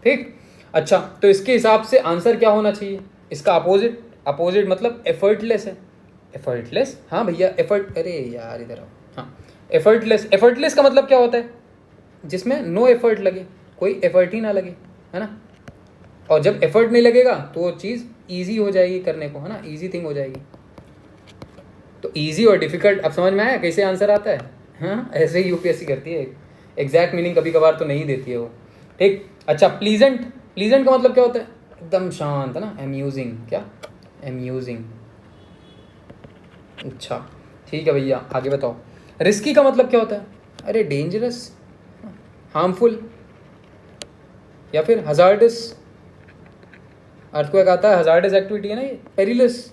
ठीक, अच्छा, तो इसके हिसाब से आंसर क्या होना चाहिए, इसका अपोजिट, अपोजिट मतलब एफर्टलेस है, एफर्टलेस, हाँ भैया एफर्ट, अरे यार इधर आओ, हाँ एफर्टलेस। एफर्टलेस का मतलब क्या होता है, जिसमें नो एफर्ट लगे, कोई एफर्ट ही ना लगे, है ना, और जब एफर्ट नहीं लगेगा तो वो चीज़ ईजी हो जाएगी करने को, है ना, ईजी थिंग हो जाएगी। तो ईजी और डिफिकल्ट अब समझ में आया कैसे आंसर आता है। हाँ, ऐसे ही यूपीएससी करती है, एग्जैक्ट मीनिंग कभी कभार तो नहीं देती है वो। ठीक, अच्छा, प्लीजेंट, प्लीजेंट का मतलब क्या होता है, एकदम शांत, है ना, एम्यूजिंग, क्या एम्यूजिंग। अच्छा ठीक है भैया, आगे बताओ। रिस्की का मतलब क्या होता है, अरे डेंजरस, हार्मफुल या फिर हजार्डस। अर्थक्वेक आता है, हजार्डस एक्टिविटी है ना ये, पेरिलस,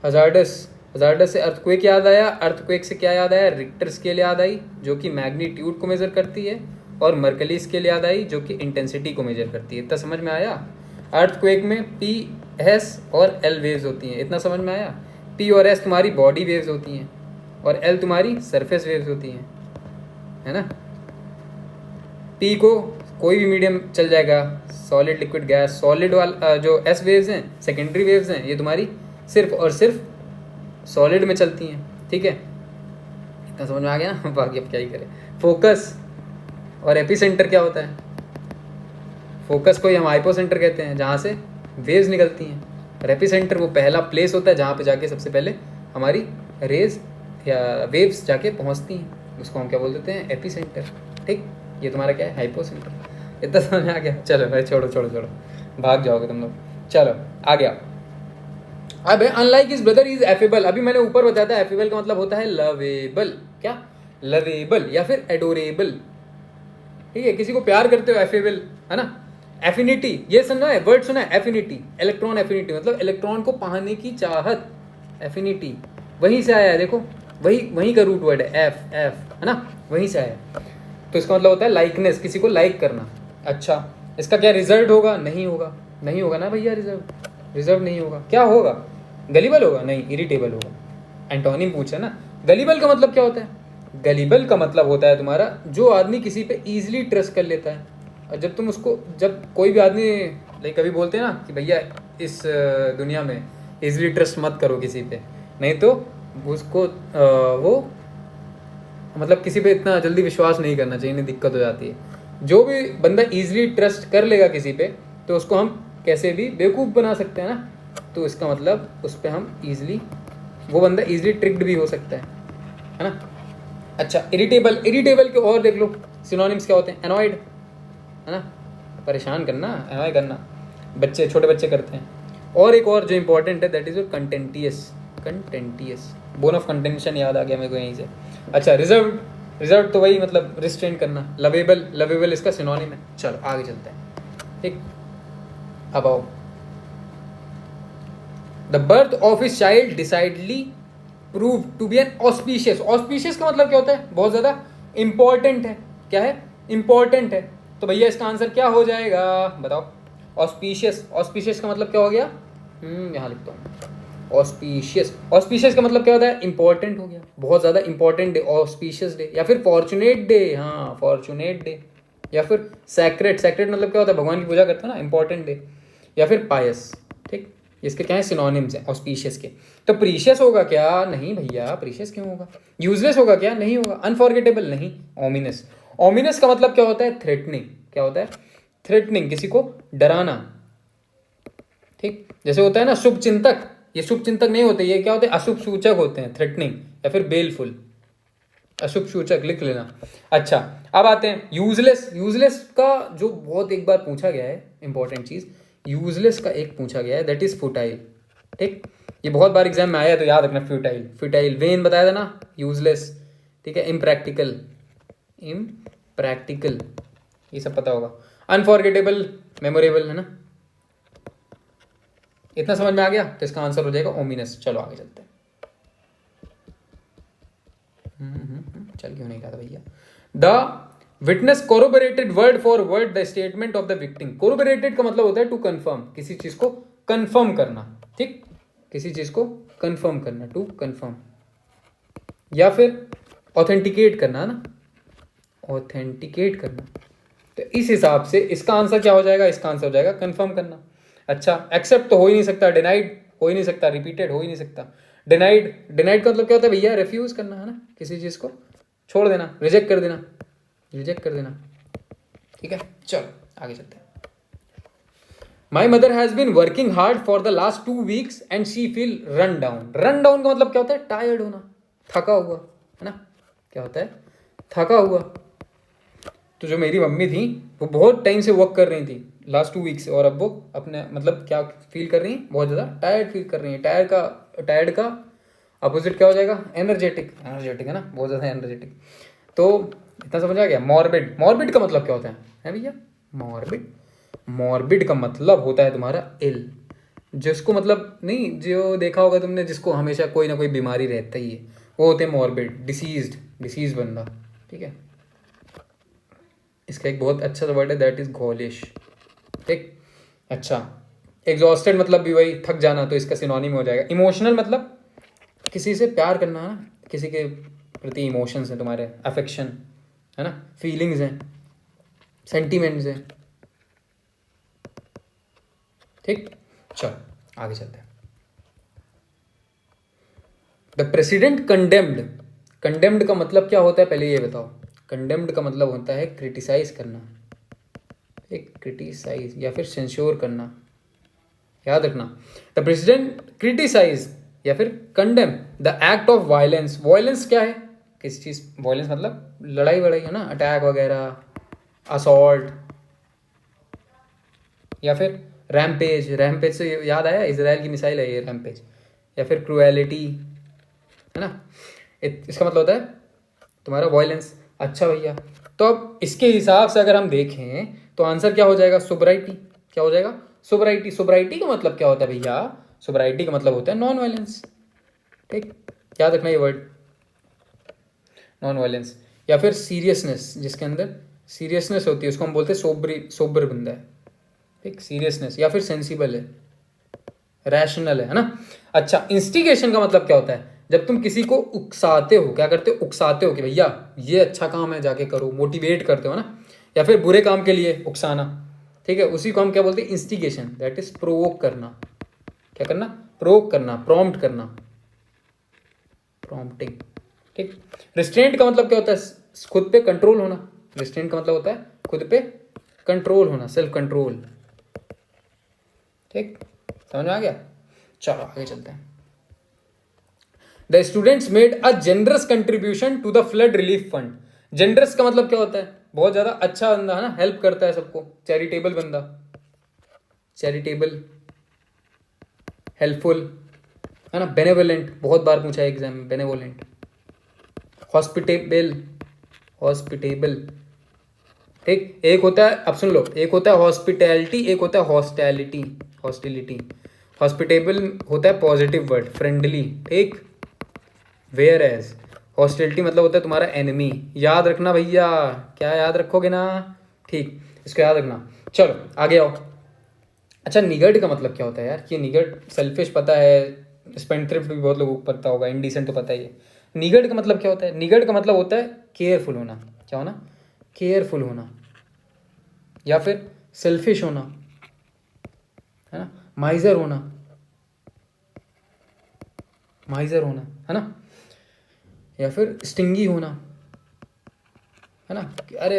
हजार्डस, हजार्डस से अर्थक्वेक याद आया, अर्थक्वेक से क्या याद आया, रिक्टर स्केल याद आई जो कि मैग्नीट्यूड को मेजर करती है, और मर्कली स्केल याद आई जो कि इंटेंसिटी को मेजर करती है। इतना समझ में आया। अर्थक्वेक में पी, एस और एल वेव्स होती हैं, इतना समझ में आया। पी और एस तुम्हारी बॉडी वेव्स होती हैं और एल तुम्हारी सरफेस वेव्स होती हैं, है ना। पी को कोई भी मीडियम चल जाएगा, सॉलिड, लिक्विड, गैस। सॉलिड वाला जो एस वेव्स हैं, सेकेंडरी वेव्स हैं, ये तुम्हारी सिर्फ और सिर्फ सॉलिड में चलती हैं। ठीक है, इतना समझ में आ गया ना, बाकी अब क्या ही करें। फोकस और एपिसेंटर क्या होता है, फोकस को ही हम हाइपोसेंटर कहते हैं, जहाँ से वेव्स निकलती हैं, और एपिसेंटर वो पहला प्लेस होता है जहाँ पे जाके सबसे पहले हमारी रेज या वेव्स जाके पहुँचती हैं, उसको हम क्या बोल देते हैं, एपिसेंटर। ठीक, ये तुम्हारा क्या है, हाइपोसेंटर। इतना समझ में आ गया। चलो भाई, छोड़ो छोड़ो छोड़ो, भाग जाओगे तुम लोग। चलो आ गया। अब unlike his brother is affable. अभी मैंने ऊपर बताया था एफेबल का मतलब होता है लवेबल, क्या लवेबल या फिर एडोरेबल। ठीक है, किसी को प्यार करते हो, एफेबल, है ना। एफिनिटी, ये सुना है वर्ड, सुना है एफिनिटी, इलेक्ट्रॉन एफिनिटी मतलब इलेक्ट्रॉन को पाने की चाहत, एफिनिटी। वहीं से आया है, देखो वही वहीं का रूट वर्ड है, एफ एफ है ना, वहीं से आया है। तो इसका मतलब होता है लाइकनेस, किसी को लाइक करना। अच्छा, इसका क्या रिजल्ट होगा? नहीं होगा, नहीं होगा ना भैया, रिजर्व नहीं होगा। क्या होगा? गलीबल होगा? नहीं, इरिटेबल होगा। एंटोनिम पूछा ना। गलीबल का मतलब क्या होता है? गलीबल का मतलब होता है तुम्हारा, जो आदमी किसी पे इजीली ट्रस्ट कर लेता है। और जब तुम उसको, जब कोई भी आदमी लाइक कभी बोलते हैं ना कि भैया इस दुनिया में इजीली ट्रस्ट मत करो किसी पे, नहीं तो उसको वो मतलब किसी पे इतना जल्दी विश्वास नहीं करना चाहिए, नहीं दिक्कत हो जाती है। जो भी बंदा इजीली ट्रस्ट कर लेगा किसी पे, तो उसको हम कैसे भी बेवकूफ़ बना सकते हैं ना। तो इसका मतलब उस पर हम इजीली, वो बंदा इजीली ट्रिक्ड भी हो सकता है ना। अच्छा, इरिटेबल, इरिटेबल के और देख लो सिनोनिम्स क्या होते हैं। एनॉयड है ना, परेशान करना, एनॉय करना, बच्चे, छोटे बच्चे करते हैं। और एक और जो इंपॉर्टेंट है, that is your contentious. Contentious, bone of contention याद आ गया मेरे को यहीं से। अच्छा, रिजर्व, रिजर्व तो वही मतलब रिस्ट्रेन करना। लवेबल, लवेबल इसका सिनोनिम है। चलो आगे चलते हैं, ठीक। अब आओ, the birth of his child decidedly prove to be an auspicious. Auspicious का मतलब क्या होता है? बहुत ज्यादा इंपॉर्टेंट है। क्या है? इंपॉर्टेंट है। तो भैया इसका आंसर क्या हो जाएगा बताओ? ऑस्पिशियस। ऑस्पिशियस का मतलब क्या हो गया? यहाँ लिखता हूँ, ऑस्पिशियस। ऑस्पिशियस का मतलब क्या होता है? इंपॉर्टेंट हो गया, बहुत ज्यादा इंपॉर्टेंट डे, ऑस्पिशियस डे। या फिर फॉर्चुनेट डे, हाँ फॉर्चुनेट डे। या फिर सैक्रेड, सैक्रेड मतलब क्या होता है? भगवान की पूजा करते हैं ना, इंपॉर्टेंट डे। या फिर पायस, ठीक। इसके क्या है? सिनोनिम्स हैं ऑस्पिशियस के। तो प्रीशियस होगा क्या? नहीं भैया, प्रीशियस क्यों होगा? यूजलेस होगा क्या? नहीं होगा। अनफॉरगेटेबल नहीं। ओमिनस। ओमिनस का मतलब क्या होता है? थ्रेटनिंग। क्या होता है? थ्रेटनिंग, किसी को डराना, ठीक। जैसे होता है ना शुभ चिंतक, ये शुभ चिंतक नहीं होते, ये क्या होते हैं? अशुभ सूचक होते हैं, थ्रेटनिंग। या फिर बेलफुल, अशुभ सूचक, लिख लेना। अच्छा, अब आते हैं यूजलेस। यूजलेस का जो बहुत एक बार पूछा गया है इंपॉर्टेंट चीज, यूजलेस का एक पूछा गया है, दैट इज फुटाइल, ठीक। ये बहुत बार एग्जाम में आया, तो याद रखना। फ्यूटाइल, फ्यूटाइल, वेन बताया था ना, यूजलेस, ठीक है। इम्प्रैक्टिकल, इम्प्रैक्टिकल, ये सब पता होगा। अनफॉरगेटेबल, मेमोरेबल, है ना। इतना समझ में आ गया? तो इसका आंसर हो जाएगा ओमिनस। चलो आगे चलते हैं। चल क्यों नहीं रहा था भैया? The witness corroborated word for word the statement of the victim. Corroborated का मतलब होता है टू कंफर्म, किसी चीज को कंफर्म करना, ठीक। किसी चीज को कंफर्म करना, टू कंफर्म। या फिर ऑथेंटिकेट करना, है ना, ऑथेंटिकेट करना। तो इस हिसाब से इसका आंसर क्या हो जाएगा? इसका आंसर हो जाएगा कंफर्म करना। अच्छा, एक्सेप्ट तो हो ही नहीं सकता, डिनाइड हो ही नहीं सकता, रिपीटेड हो ही नहीं सकता। डिनाइड, डिनाइड का मतलब क्या होता है भैया? रिफ्यूज करना, है ना, किसी चीज को छोड़ देना, रिजेक्ट कर देना, रिजेक्ट कर देना, ठीक है। चलो आगे चलते हैं। My mother has been working hard for the last 2 weeks and she feel run down. Run down का मतलब क्या होता है? टायर्ड होना, थका हुआ, है ना। क्या होता है? थका हुआ। तो जो मेरी मम्मी थी, वो बहुत टाइम से वर्क कर रही थी लास्ट 2 weeks, और अब वो अपने मतलब क्या फील कर रही हैं? बहुत ज़्यादा टायर्ड फील कर रही हैं। टायर्ड का अपोजिट क्या हो जाएगा? एनर्जेटिक, एनर्जेटिक, है ना, बहुत ज़्यादा एनर्जेटिक। तो इतना समझ आ गया? मॉर्बिड, मॉर्बिड का मतलब क्या होता है भैया? मॉर्बिड, मॉर्बिड का मतलब होता है तुम्हारा इल, जिसको मतलब नहीं, जो देखा होगा तुमने, जिसको हमेशा कोई ना कोई बीमारी रहता ही है, वो होते हैं मॉर्बिड, डिसीज्ड, डिसीज बंदा, ठीक है। इसका एक बहुत अच्छा सा वर्ड है, दैट इज घोलिश, ठीक। अच्छा, एग्जॉस्टेड मतलब भी वही, थक जाना, तो इसका सिनोनिम हो जाएगा इमोशनल, मतलब किसी से प्यार करना, है ना, किसी के प्रति इमोशंस हैं तुम्हारे, अफेक्शन, है ना, फीलिंग्स हैं, सेंटीमेंट्स हैं, ठीक। चलो आगे चलते हैं। The president condemned. कंडेम्ड का मतलब क्या होता है पहले ये बताओ? कंडेम्ड का मतलब होता है क्रिटिसाइज करना, एक क्रिटिसाइज या फिर सेंश्योर करना, याद रखना। द प्रेसिडेंट क्रिटिसाइज या फिर condemn the act of violence. Violence क्या है? किस चीज? वायलेंस मतलब लड़ाई वड़ाई, है ना, अटैक वगैरह, असॉल्ट, या फिर रैम्पेज। रैम्पेज से याद आया, इजराइल की मिसाइल है ये रैम्पेज। या फिर क्रुएलिटी, है ना। इसका मतलब होता है तुम्हारा वायलेंस। अच्छा भैया, तो अब इसके हिसाब से अगर हम देखें तो आंसर क्या हो जाएगा? सोब्राइटी। क्या हो जाएगा? सोब्राइटी। सोब्राइटी का मतलब क्या होता है भैया? सोब्राइटी का मतलब होता है नॉन वायलेंस, ठीक। क्या रखना ये वर्ड, नॉन वायलेंस। या फिर सीरियसनेस, जिसके अंदर सीरियसनेस होती है उसको हम बोलते हैं सोबर बंदा है, ठीक, सीरियसनेस। या फिर सेंसिबल है, रैशनल है ना। अच्छा, इंस्टिगेशन का मतलब क्या होता है, जब तुम किसी को उकसाते हो, क्या करते हो, उकसाते हो कि भैया ये अच्छा काम है जाके करो, मोटिवेट करते हो ना। या फिर बुरे काम के लिए उकसाना, ठीक है, उसी को हम क्या बोलते हैं, इंस्टिगेशन, दैट इज प्रोवोक करना। क्या करना, प्रोवोक करना, प्रॉम्प्ट करना, प्रॉम्प्टिंग, ठीक। रिस्ट्रेंट का मतलब क्या होता है, खुद पे कंट्रोल होना। रिस्ट्रेंट का मतलब होता है खुद पे कंट्रोल होना, सेल्फ कंट्रोल, ठीक, समझ में आ गया। चलो आगे चलते हैं। The students made a generous contribution to the flood relief fund. Generous का मतलब क्या होता है, बहुत ज्यादा अच्छा बंदा है ना, हेल्प करता है सबको, चैरिटेबल बंदा, चैरिटेबल, हेल्पफुल, है ना। बेनेवोलेंट, बहुत बार पूछा है एग्जाम में, बेनेवोलेंट। हॉस्पिटेबल, हॉस्पिटेबल, ठीक। एक होता है, अब सुन लो, एक होता है हॉस्पिटैलिटी, एक होता है हॉस्टैलिटी, हॉस्टिलिटी। हॉस्पिटेबल होता है पॉजिटिव वर्ड, फ्रेंडली, ठीक। वेयर एज हॉस्टिलिटी मतलब होता है तुम्हारा एनिमी। याद रखना भैया, क्या याद रखोगे ना, ठीक, इसको याद रखना। चलो आगे आओ। अच्छा, निगर्ड का मतलब क्या होता है यार, ये निगर्ड, सेल्फिश पता है, स्पेंडथ्रिफ्ट भी बहुत लोगों को पता होगा, इंडिसेंट तो पता ही है। निगर्ड का मतलब क्या होता है, निगर्ड का मतलब होता है केयरफुल होना। क्या होना, केयरफुल होना, या फिर सेल्फिश होना, है ना, माइजर होना, माइजर होना, है ना। या फिर स्टिंगी होना, है ना। अरे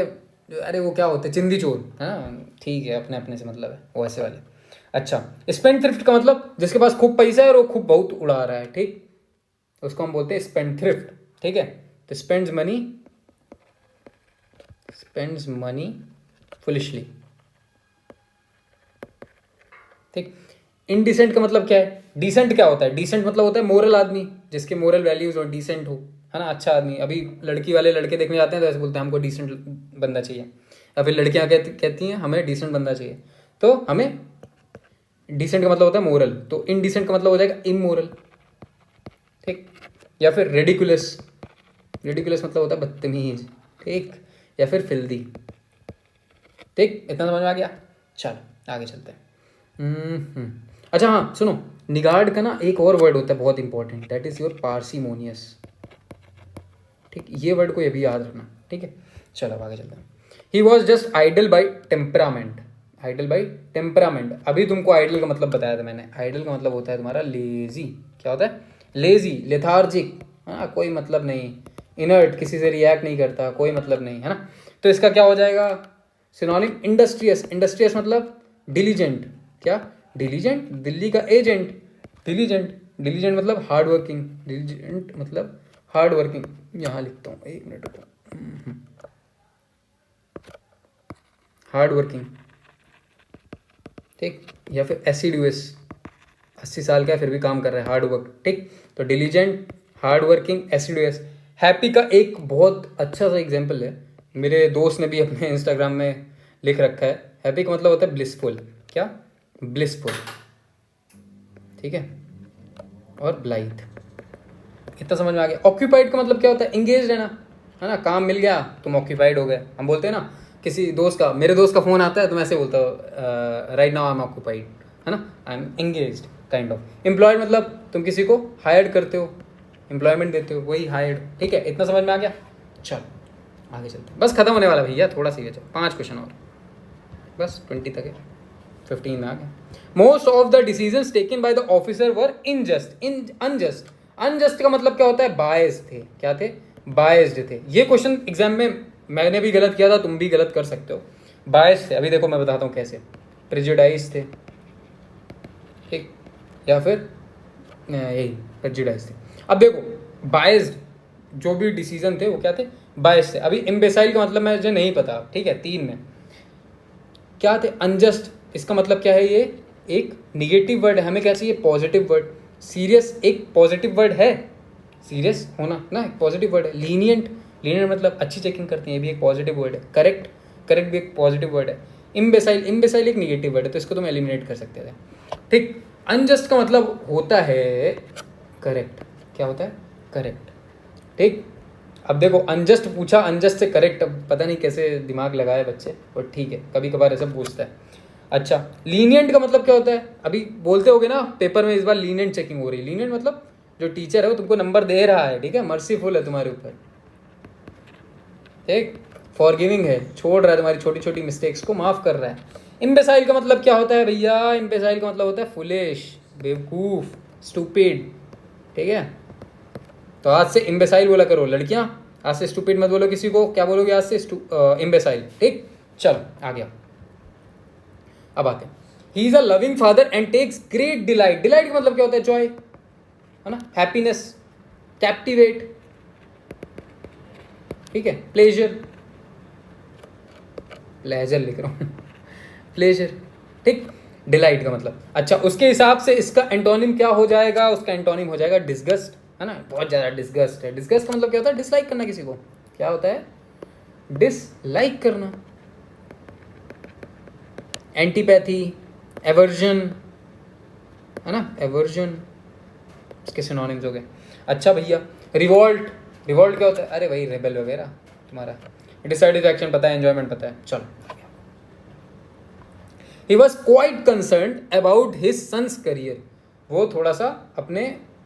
अरे वो क्या होते हैं, चिंदी चोर, है ना, ठीक है, अपने अपने से मतलब है, वो ऐसे वाले। अच्छा, स्पेंड थ्रिफ्ट का मतलब जिसके पास खूब पैसा है और वो खूब बहुत उड़ा रहा है, ठीक, उसको हम बोलते हैं स्पेंड थ्रिफ्ट, ठीक है। तो स्पेंड्स मनी फुलिशली, ठीक। इनडिसेंट का मतलब क्या है, डिसेंट क्या होता है, डिसेंट मतलब होता है मोरल आदमी, जिसके मोरल वैल्यूज हो, डिसेंट हो, है ना, अच्छा आदमी। अभी लड़की वाले लड़के देखने जाते हैं तो ऐसे बोलते हैं हमको डिसेंट बंदा चाहिए, या फिर लड़कियां कहती हैं हमें डिसेंट बंदा चाहिए। तो हमें डिसेंट का मतलब होता है मोरल, तो इनडिसेंट का मतलब हो जाएगा इमोरल, ठीक। या फिर रेडिकुलस, रेडिकुलस मतलब होता है बदतमीज, ठीक। या फिर फिल्दी, ठीक, इतना समझ में आ गया। चलो आगे चलते हैं। अच्छा हाँ सुनो, निगार्ड का ना एक और वर्ड होता है बहुत important, that is your parsimonious, ठीक, ये वर्ड को ये भी याद रखना, ठीक है। चलो अब आगे चलते हैं। He was just idle by temperament, idle by temperament. अभी तुमको आइडल का मतलब बताया था मैंने, आइडल का मतलब होता है तुम्हारा लेजी। क्या होता है, लेजी, लेथार्जिक, हाँ, कोई मतलब नहीं, इनर्ट, किसी से रिएक्ट नहीं करता, कोई मतलब नहीं, है ना। तो इसका क्या हो जाएगा सिनोनिम, इंडस्ट्रियस। इंडस्ट्रियस मतलब डिलीजेंट, क्या, डिलीजेंट, दिल्ली का एजेंट, डिलीजेंट, डिलीजेंट मतलब हार्ड वर्किंग, डिलीजेंट मतलब हार्ड वर्किंग। यहाँ लिखता हूँ, एक मिनट रुको, हार्ड वर्किंग, ठीक। या फिर एसिडुअस, 80 साल का है फिर भी काम कर रहा है, हार्ड वर्क, ठीक। तो डिलीजेंट, हार्ड वर्किंग, एसिडुअस। हैप्पी का एक बहुत अच्छा सा एग्जाम्पल है, मेरे दोस्त ने भी अपने इंस्टाग्राम में लिख रखा है। हैप्पी का मतलब होता है ब्लिसफुल, क्या, ब्लिसफुल, ठीक है, और ब्लाइथ। इतना समझ में आ गया। ऑक्यूपाइड का मतलब क्या होता है, इंगेज रहना, है ना, काम मिल गया तुम ऑक्यूपाइड हो गए। हम बोलते हैं ना किसी दोस्त का, मेरे दोस्त का फ़ोन आता है तो मैं ऐसे बोलता हूँ right now I am occupied, है ना, I am engaged kind of. Employed मतलब तुम किसी को हायर्ड करते हो, एम्प्लॉयमेंट देते हो, वही हायर्ड, ठीक है, इतना समझ में आ गया। चलो आगे चलते हैं, बस खत्म होने वाला भैया, थोड़ा सा ही है, चलो 5 क्वेश्चन और, बस 20 तक है, 15 में आ गया। Most of the decisions taken by the officer were unjust, in unjust. Unjust का मतलब क्या होता है, बायस्ड थे, क्या थे, बायस्ड थे। ये क्वेश्चन एग्जाम में मैंने भी गलत किया था, तुम भी गलत कर सकते हो। बायस्ड थे, अभी देखो मैं बताता हूँ कैसे, प्रेजुडाइज थे, ठीक, या फिर यही प्रेजुडाइज थे। अब देखो बायस्ड जो भी डिसीजन थे वो क्या थे, बायस्ड थे। अभी इम्बेसाइल का मतलब मुझे नहीं पता, ठीक है, 3 में क्या थे, अनजस्ट, इसका मतलब क्या है, ये एक निगेटिव वर्ड है, हमें क्या चाहिए, पॉजिटिव वर्ड। सीरियस एक पॉजिटिव वर्ड है, सीरियस होना ना एक पॉजिटिव वर्ड है। लीनियंट, लीनियंट मतलब अच्छी चेकिंग करते हैं, ये भी एक पॉजिटिव वर्ड है। करेक्ट, करेक्ट भी एक पॉजिटिव वर्ड है। इम्बेसाइल, इम्बेसाइल एक निगेटिव वर्ड है, तो इसको तुम एलिमिनेट कर सकते थे, ठीक। अनजस्ट का मतलब होता है करेक्ट, क्या होता है, करेक्ट। ठीक, अब देखो अनजस्ट पूछा, अनजस्ट से करेक्ट, अब पता नहीं कैसे दिमाग लगाए बच्चे, और ठीक है कभी कभार ऐसा पूछता है। अच्छा, लीनियंट का मतलब क्या होता है? अभी बोलते होगे ना पेपर में इस बार लीनियंट चेकिंग हो रही है। लीनियंट मतलब जो टीचर है वो तुमको नंबर दे रहा है, ठीक है, मर्सीफुल है तुम्हारे ऊपर, ठीक, फॉरगिविंग है, छोड़ रहा है तुम्हारी छोटी छोटी मिस्टेक्स को, माफ कर रहा है। इम्बेसाइल का मतलब क्या होता है भैया? इम्बेसाइल का मतलब होता है फुलिश, बेवकूफ, स्टूपिड, ठीक है। तो आज से इम्बेसाइल बोला करो लड़कियां, आज से स्टूपिड मत बोलो किसी को। क्या बोलोगे आज से? इम्बेसाइल। ठीक, चलो आ गया। अब आते हैं, he is a loving father and takes great delight. Delight का मतलब क्या होता है? जॉय, है ना, हैप्पीनेस, कैप्टिवेट, ठीक है, प्लेजर, प्लेजर लिख रहा हूँ प्लेजर, ठीक, डिलाइट का मतलब। अच्छा, उसके हिसाब से इसका एंटोनिम क्या हो जाएगा? उसका एंटोनिम हो जाएगा डिसगस्ट, है ना, बहुत ज़्यादा डिसगस्ट है। डिसगस्ट का मतलब क्या होता है? डिसलाइक करना किसी को। क्या होता है? डिसलाइक करना। एंटीपैथी, एवर्जन, है ना, एवर्जन, इसके सिनोनिम्स हो गए। अच्छा भैया, रिवॉल्ट, रिवॉल्ट क्या होता है? अरे भाई रेबल वगैरह तुम्हारा। डिससेटिस्फैक्शन पता है, एंजॉयमेंट पता है, चलो। He was quite concerned about his son's career. वो थोड़ा सा अपने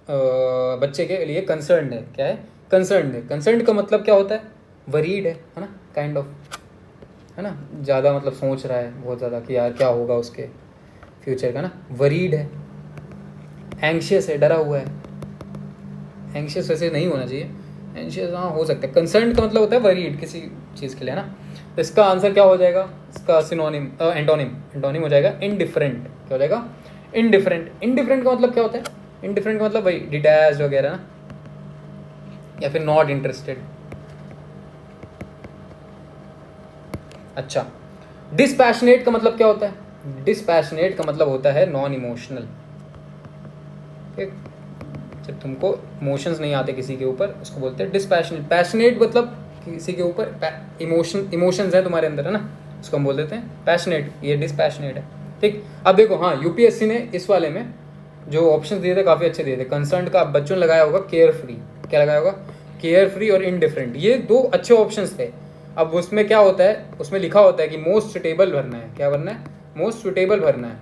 बच्चे के लिए कंसर्न है। क्या है? कंसर्न है। कंसर्न का मतलब क्या होता है? वरीड है ना, काइंड ऑफ, है ना, ज़्यादा मतलब सोच रहा है बहुत ज़्यादा कि यार क्या होगा उसके फ्यूचर का ना। वरीड है, एंग्शियस है, डरा हुआ है। एंग्शियस वैसे नहीं होना चाहिए, एंग्शियस हाँ हो सकता है। कंसर्न का मतलब होता है वरीड किसी चीज़ के लिए, ना। तो इसका आंसर क्या हो जाएगा? इसका सिनोनिम, एंटोनिम, एंटोनिम हो जाएगा इनडिफरेंट। क्या हो जाएगा? इनडिफरेंट। इनडिफरेंट का मतलब क्या होता है? इनडिफरेंट का मतलब वही डिटैच्ड वगैरह ना, या फिर नॉट इंटरेस्टेड। अच्छा, डिस्पैशनेट का मतलब क्या होता है? डिस्पैशनेट का मतलब होता है नॉन इमोशनल। जब तुमको इमोशंस नहीं आते किसी के ऊपर, उसको बोलते हैं डिस्पैशनेट। पैशनेट मतलब किसी के ऊपर इमोशंस है तुम्हारे अंदर, है ना, उसको हम बोल देते हैं पैशनेट। ये डिस्पैशनेट है, ठीक। अब देखो, हाँ, यूपीएससी ने इस वाले में जो ऑप्शन दिए थे काफ़ी अच्छे दिए थे। कंसर्न का बच्चों ने लगाया होगा केयर फ्री। क्या लगाया होगा? केयर फ्री और इनडिफरेंट, ये दो अच्छे ऑप्शंस थे। अब उसमें क्या होता है? उसमें लिखा होता है कि मोस्ट सुटेबल भरना है। क्या भरना है? मोस्ट सुटेबल भरना है।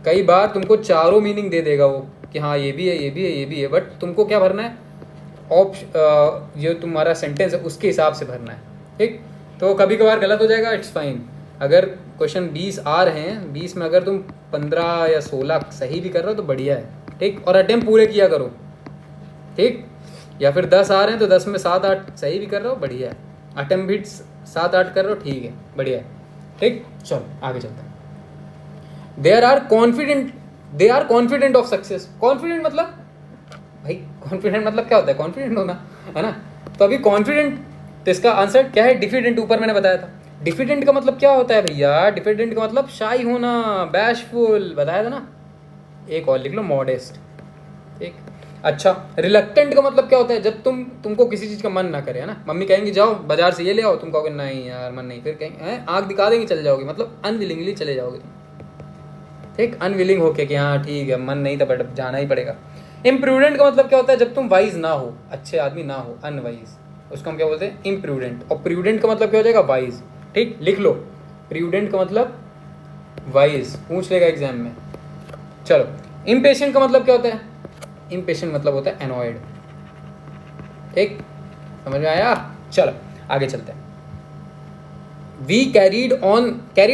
कई बार तुमको चारों मीनिंग दे देगा वो कि हाँ ये भी है, ये भी है, ये भी है, बट तुमको क्या भरना है? जो तुम्हारा सेंटेंस है उसके हिसाब से भरना है, ठीक। तो कभी कभार गलत हो जाएगा, इट्स फाइन। अगर क्वेश्चन 20 आ रहे हैं, 20 में अगर तुम 15 या 16 सही भी कर रहे हो तो बढ़िया है, ठीक। और अटेम्प्ट पूरे किया करो, ठीक। या फिर 10 आ रहे हैं तो 10 में 7-8 सही भी कर रहे हो, बढ़िया है। अटेम्प्ट भी 7-8 कर रहे हो, ठीक है, बढ़िया है, ठीक। चलो आगे चलते हैं। They are confident of success. Confident मतलब भाई, कॉन्फिडेंट मतलब क्या होता है? कॉन्फिडेंट होना, है ना। तो अभी कॉन्फिडेंट, तो इसका आंसर क्या है? डिफिडेंट। ऊपर मैंने बताया था। डिफिडेंट का मतलब क्या होता है भैया? डिफिडेंट का मतलब शाई होना, बैशफुल, बताया था ना। एक और लिख लो, मॉडेस्ट, ठीक। अच्छा, रिलक्टेंट का मतलब क्या होता है? जब तुमको किसी चीज़ का मन ना करे, है ना। मम्मी कहेंगी जाओ बाजार से ये ले आओ, तुम कहोगे नहीं यार मन नहीं, फिर कहेंगे आँख दिखा देंगे, चले जाओगे, मतलब अनविलिंगली चले जाओगे तुम, ठीक। अनविलिंग होके कि हाँ ठीक है मन नहीं था बट जाना ही पड़ेगा। इम्प्रूडेंट का मतलब क्या होता है? जब तुम वाइज ना हो, अच्छे आदमी ना हो, अनवाइज, उसको हम क्या बोलते हैं? इम्प्रूडेंट। और प्रूडेंट का मतलब क्या हो जाएगा? वाइज, ठीक। लिख लो, प्रूडेंट का मतलब वाइज, पूछ लेगा एग्जाम में। चलो, इम्पेशेंट का मतलब क्या होता है? इम्पेशेंट मतलब होता है एनॉयड, ठीक। समझ में आया? चलो आगे चलते हैं। We carried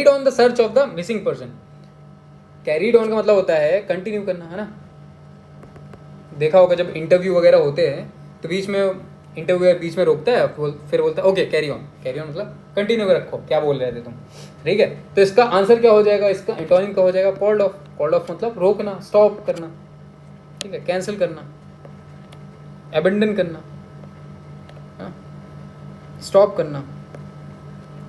on the search of the missing person. Carried on का मतलब होता है कंटिन्यू करना, है ना। देखा होगा जब इंटरव्यू वगैरह होते हैं तो बीच में इंटरव्यू बीच में रोकता है, फिर बोलता है okay carry on. Carry on मतलब कंटिन्यू कर रखो, क्या बोल रहे थे तुम, ठीक है। तो इसका आंसर क्या हो जाएगा? इसका एंटोनिम क्या हो जाएगा? Called off. कॉल्ड ऑफ मतलब रोकना, स्टॉप करना, ठीक है, कैंसिल करना, एबंडन करना, स्टॉप करना,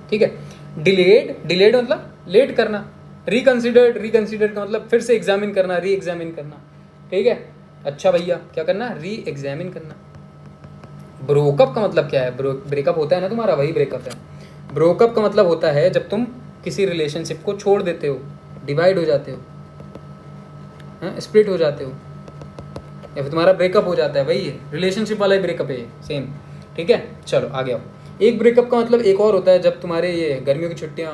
ठीक है। डिलेड मतलब लेट करना। रिकंसिडर्ड का मतलब फिर से एग्जामिन करना, री एग्जामिन करना, ठीक है। अच्छा भैया, क्या करना? री एग्जामिन करना। ब्रोकअप का मतलब क्या है? ब्रेकअप होता है ना तुम्हारा, वही ब्रेकअप है। ब्रोकअप का मतलब होता है जब तुम किसी रिलेशनशिप को छोड़ देते हो, डिवाइड हो जाते हो, स्प्लिट हो जाते हो, या फिर तुम्हारा ब्रेकअप हो जाता है, वही है, रिलेशनशिप वाला ही ब्रेकअप है सेम। ठीक है, चलो आगे आओ। एक ब्रेकअप का मतलब एक और होता है जब तुम्हारे ये गर्मियों की छुट्टियाँ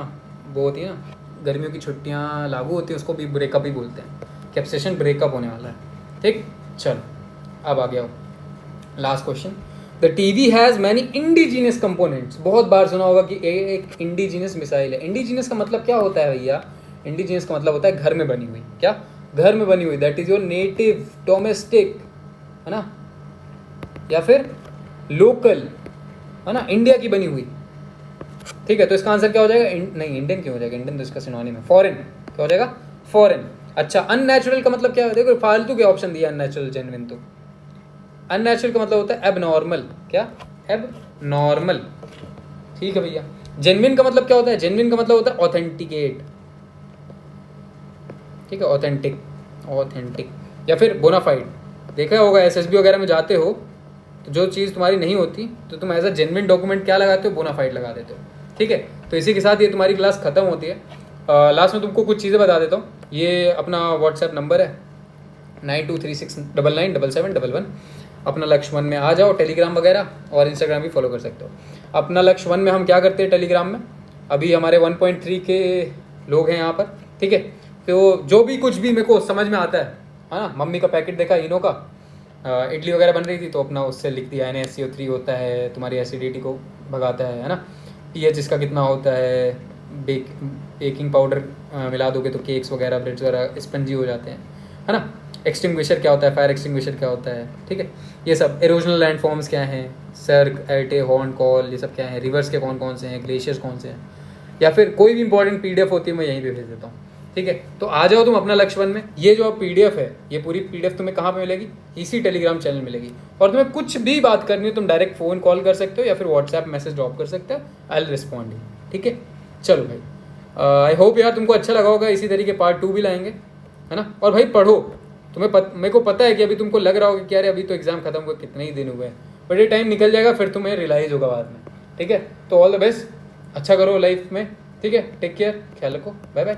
वो होती हैं ना, गर्मियों की छुट्टियाँ लागू होती हैं, उसको भी ब्रेकअप ही बोलते हैं कि अब सेशन ब्रेकअप होने वाला है। ठीक, चलो अब आगे आओ। Last question, the TV has many indigenous components. बहुत बार सुना होगा कि एक इंडिजीनियस मिसाइल है। इंडिजीनियस का मतलब क्या होता है भैया? इंडिजीनियस का मतलब होता है घर में बनी हुई। क्या? घर में बनी हुई, that is your native, domestic, है ना, या फिर लोकल, है ना, इंडिया की बनी हुई। ठीक है, तो इसका आंसर क्या हो जाएगा? नहीं, इंडियन क्यों हो जाएगा? इंडियन तो इसका सिनोनिम है, फॉरेन। क्या हो जाएगा? फॉरेन। अच्छा, अननेचुरल का मतलब क्या है? देखो फालतू के ऑप्शन दिया, अननेचुरल, जेन्युइन। तो अननेचुरल का मतलब होता है एबनॉर्मल। क्या? एबनॉर्मल। ठीक है भैया। जेन्युइन का मतलब क्या होता है? जेन्युइन का मतलब होता है ऑथेंटिकेट। ठीक है, ऑथेंटिक, ऑथेंटिक, या फिर बोनाफाइड। देखा होगा एसएसबी वगैरह में जाते हो तो जो चीज़ तुम्हारी नहीं होती तो तुम एज अ जेन्युइन डॉक्यूमेंट क्या लगाते हो? बोनाफाइड लगा देते हो। ठीक है, तो इसी के साथ ये तुम्हारी क्लास खत्म होती है। लास्ट में तुमको कुछ चीज़ें बता देता हूँ। ये अपना व्हाट्सएप नंबर है 9236997711। अपना लक्ष्य 1 में आ जाओ, टेलीग्राम वगैरह और इंस्टाग्राम भी फॉलो कर सकते हो। अपना लक्ष्य 1 में हम क्या करते हैं टेलीग्राम में, अभी हमारे 1.3 के लोग हैं यहाँ पर। ठीक है, तो जो भी कुछ भी मेरे को समझ में आता है ना, मम्मी का पैकेट देखा इनो का, इडली वगैरह बन रही थी तो अपना उससे लिख दिया NaSCO3 होता है, तुम्हारी एसिडिटी को भगाता है ना। pH इसका कितना होता है, बेकिंग पाउडर मिला दोगे तो केक्स वगैरह, ब्रेड्स वगैरह स्पंजी हो जाते हैं, है ना। एक्सटिंग्विशर क्या होता है, फायर एक्सटिंग्विशर क्या होता है। ठीक है, ये सब एरोजनल लैंड फॉर्म्स क्या हैं, सर्क, एटे, हॉर्न, कॉल, ये सब क्या है, रिवर्स के कौन कौन से हैं, ग्लेशियर्स कौन से हैं, या फिर कोई भी इंपॉर्टेंट PDF होती है मैं यहीं पे भेज देता हूँ। ठीक है, तो आ जाओ तुम अपना लक्ष्य 1 में। ये जो PDF है, ये पूरी PDF तुम्हें कहाँ पे मिलेगी? इसी टेलीग्राम चैनल मिलेगी। और तुम्हें कुछ भी बात करनी है तुम डायरेक्ट फ़ोन कॉल कर सकते हो या फिर व्हाट्सएप मैसेज ड्रॉप कर सकते हो, आई विल रिस्पॉन्ड। ठीक है, चलो भाई, आई होप यार तुमको अच्छा लगा होगा। इसी तरीके पार्ट 2 भी लाएंगे, है ना। और भाई पढ़ो, मेरे को पता है कि अभी तुमको लग रहा होगा कि यार अभी तो एग्ज़ाम खत्म हुए कितने ही दिन हुए हैं, बट ये टाइम निकल जाएगा, फिर तुम्हें रियलाइज़ होगा बाद में। ठीक है, तो ऑल द बेस्ट, अच्छा करो लाइफ में। ठीक है, टेक केयर, ख्याल रखो, बाय बाय।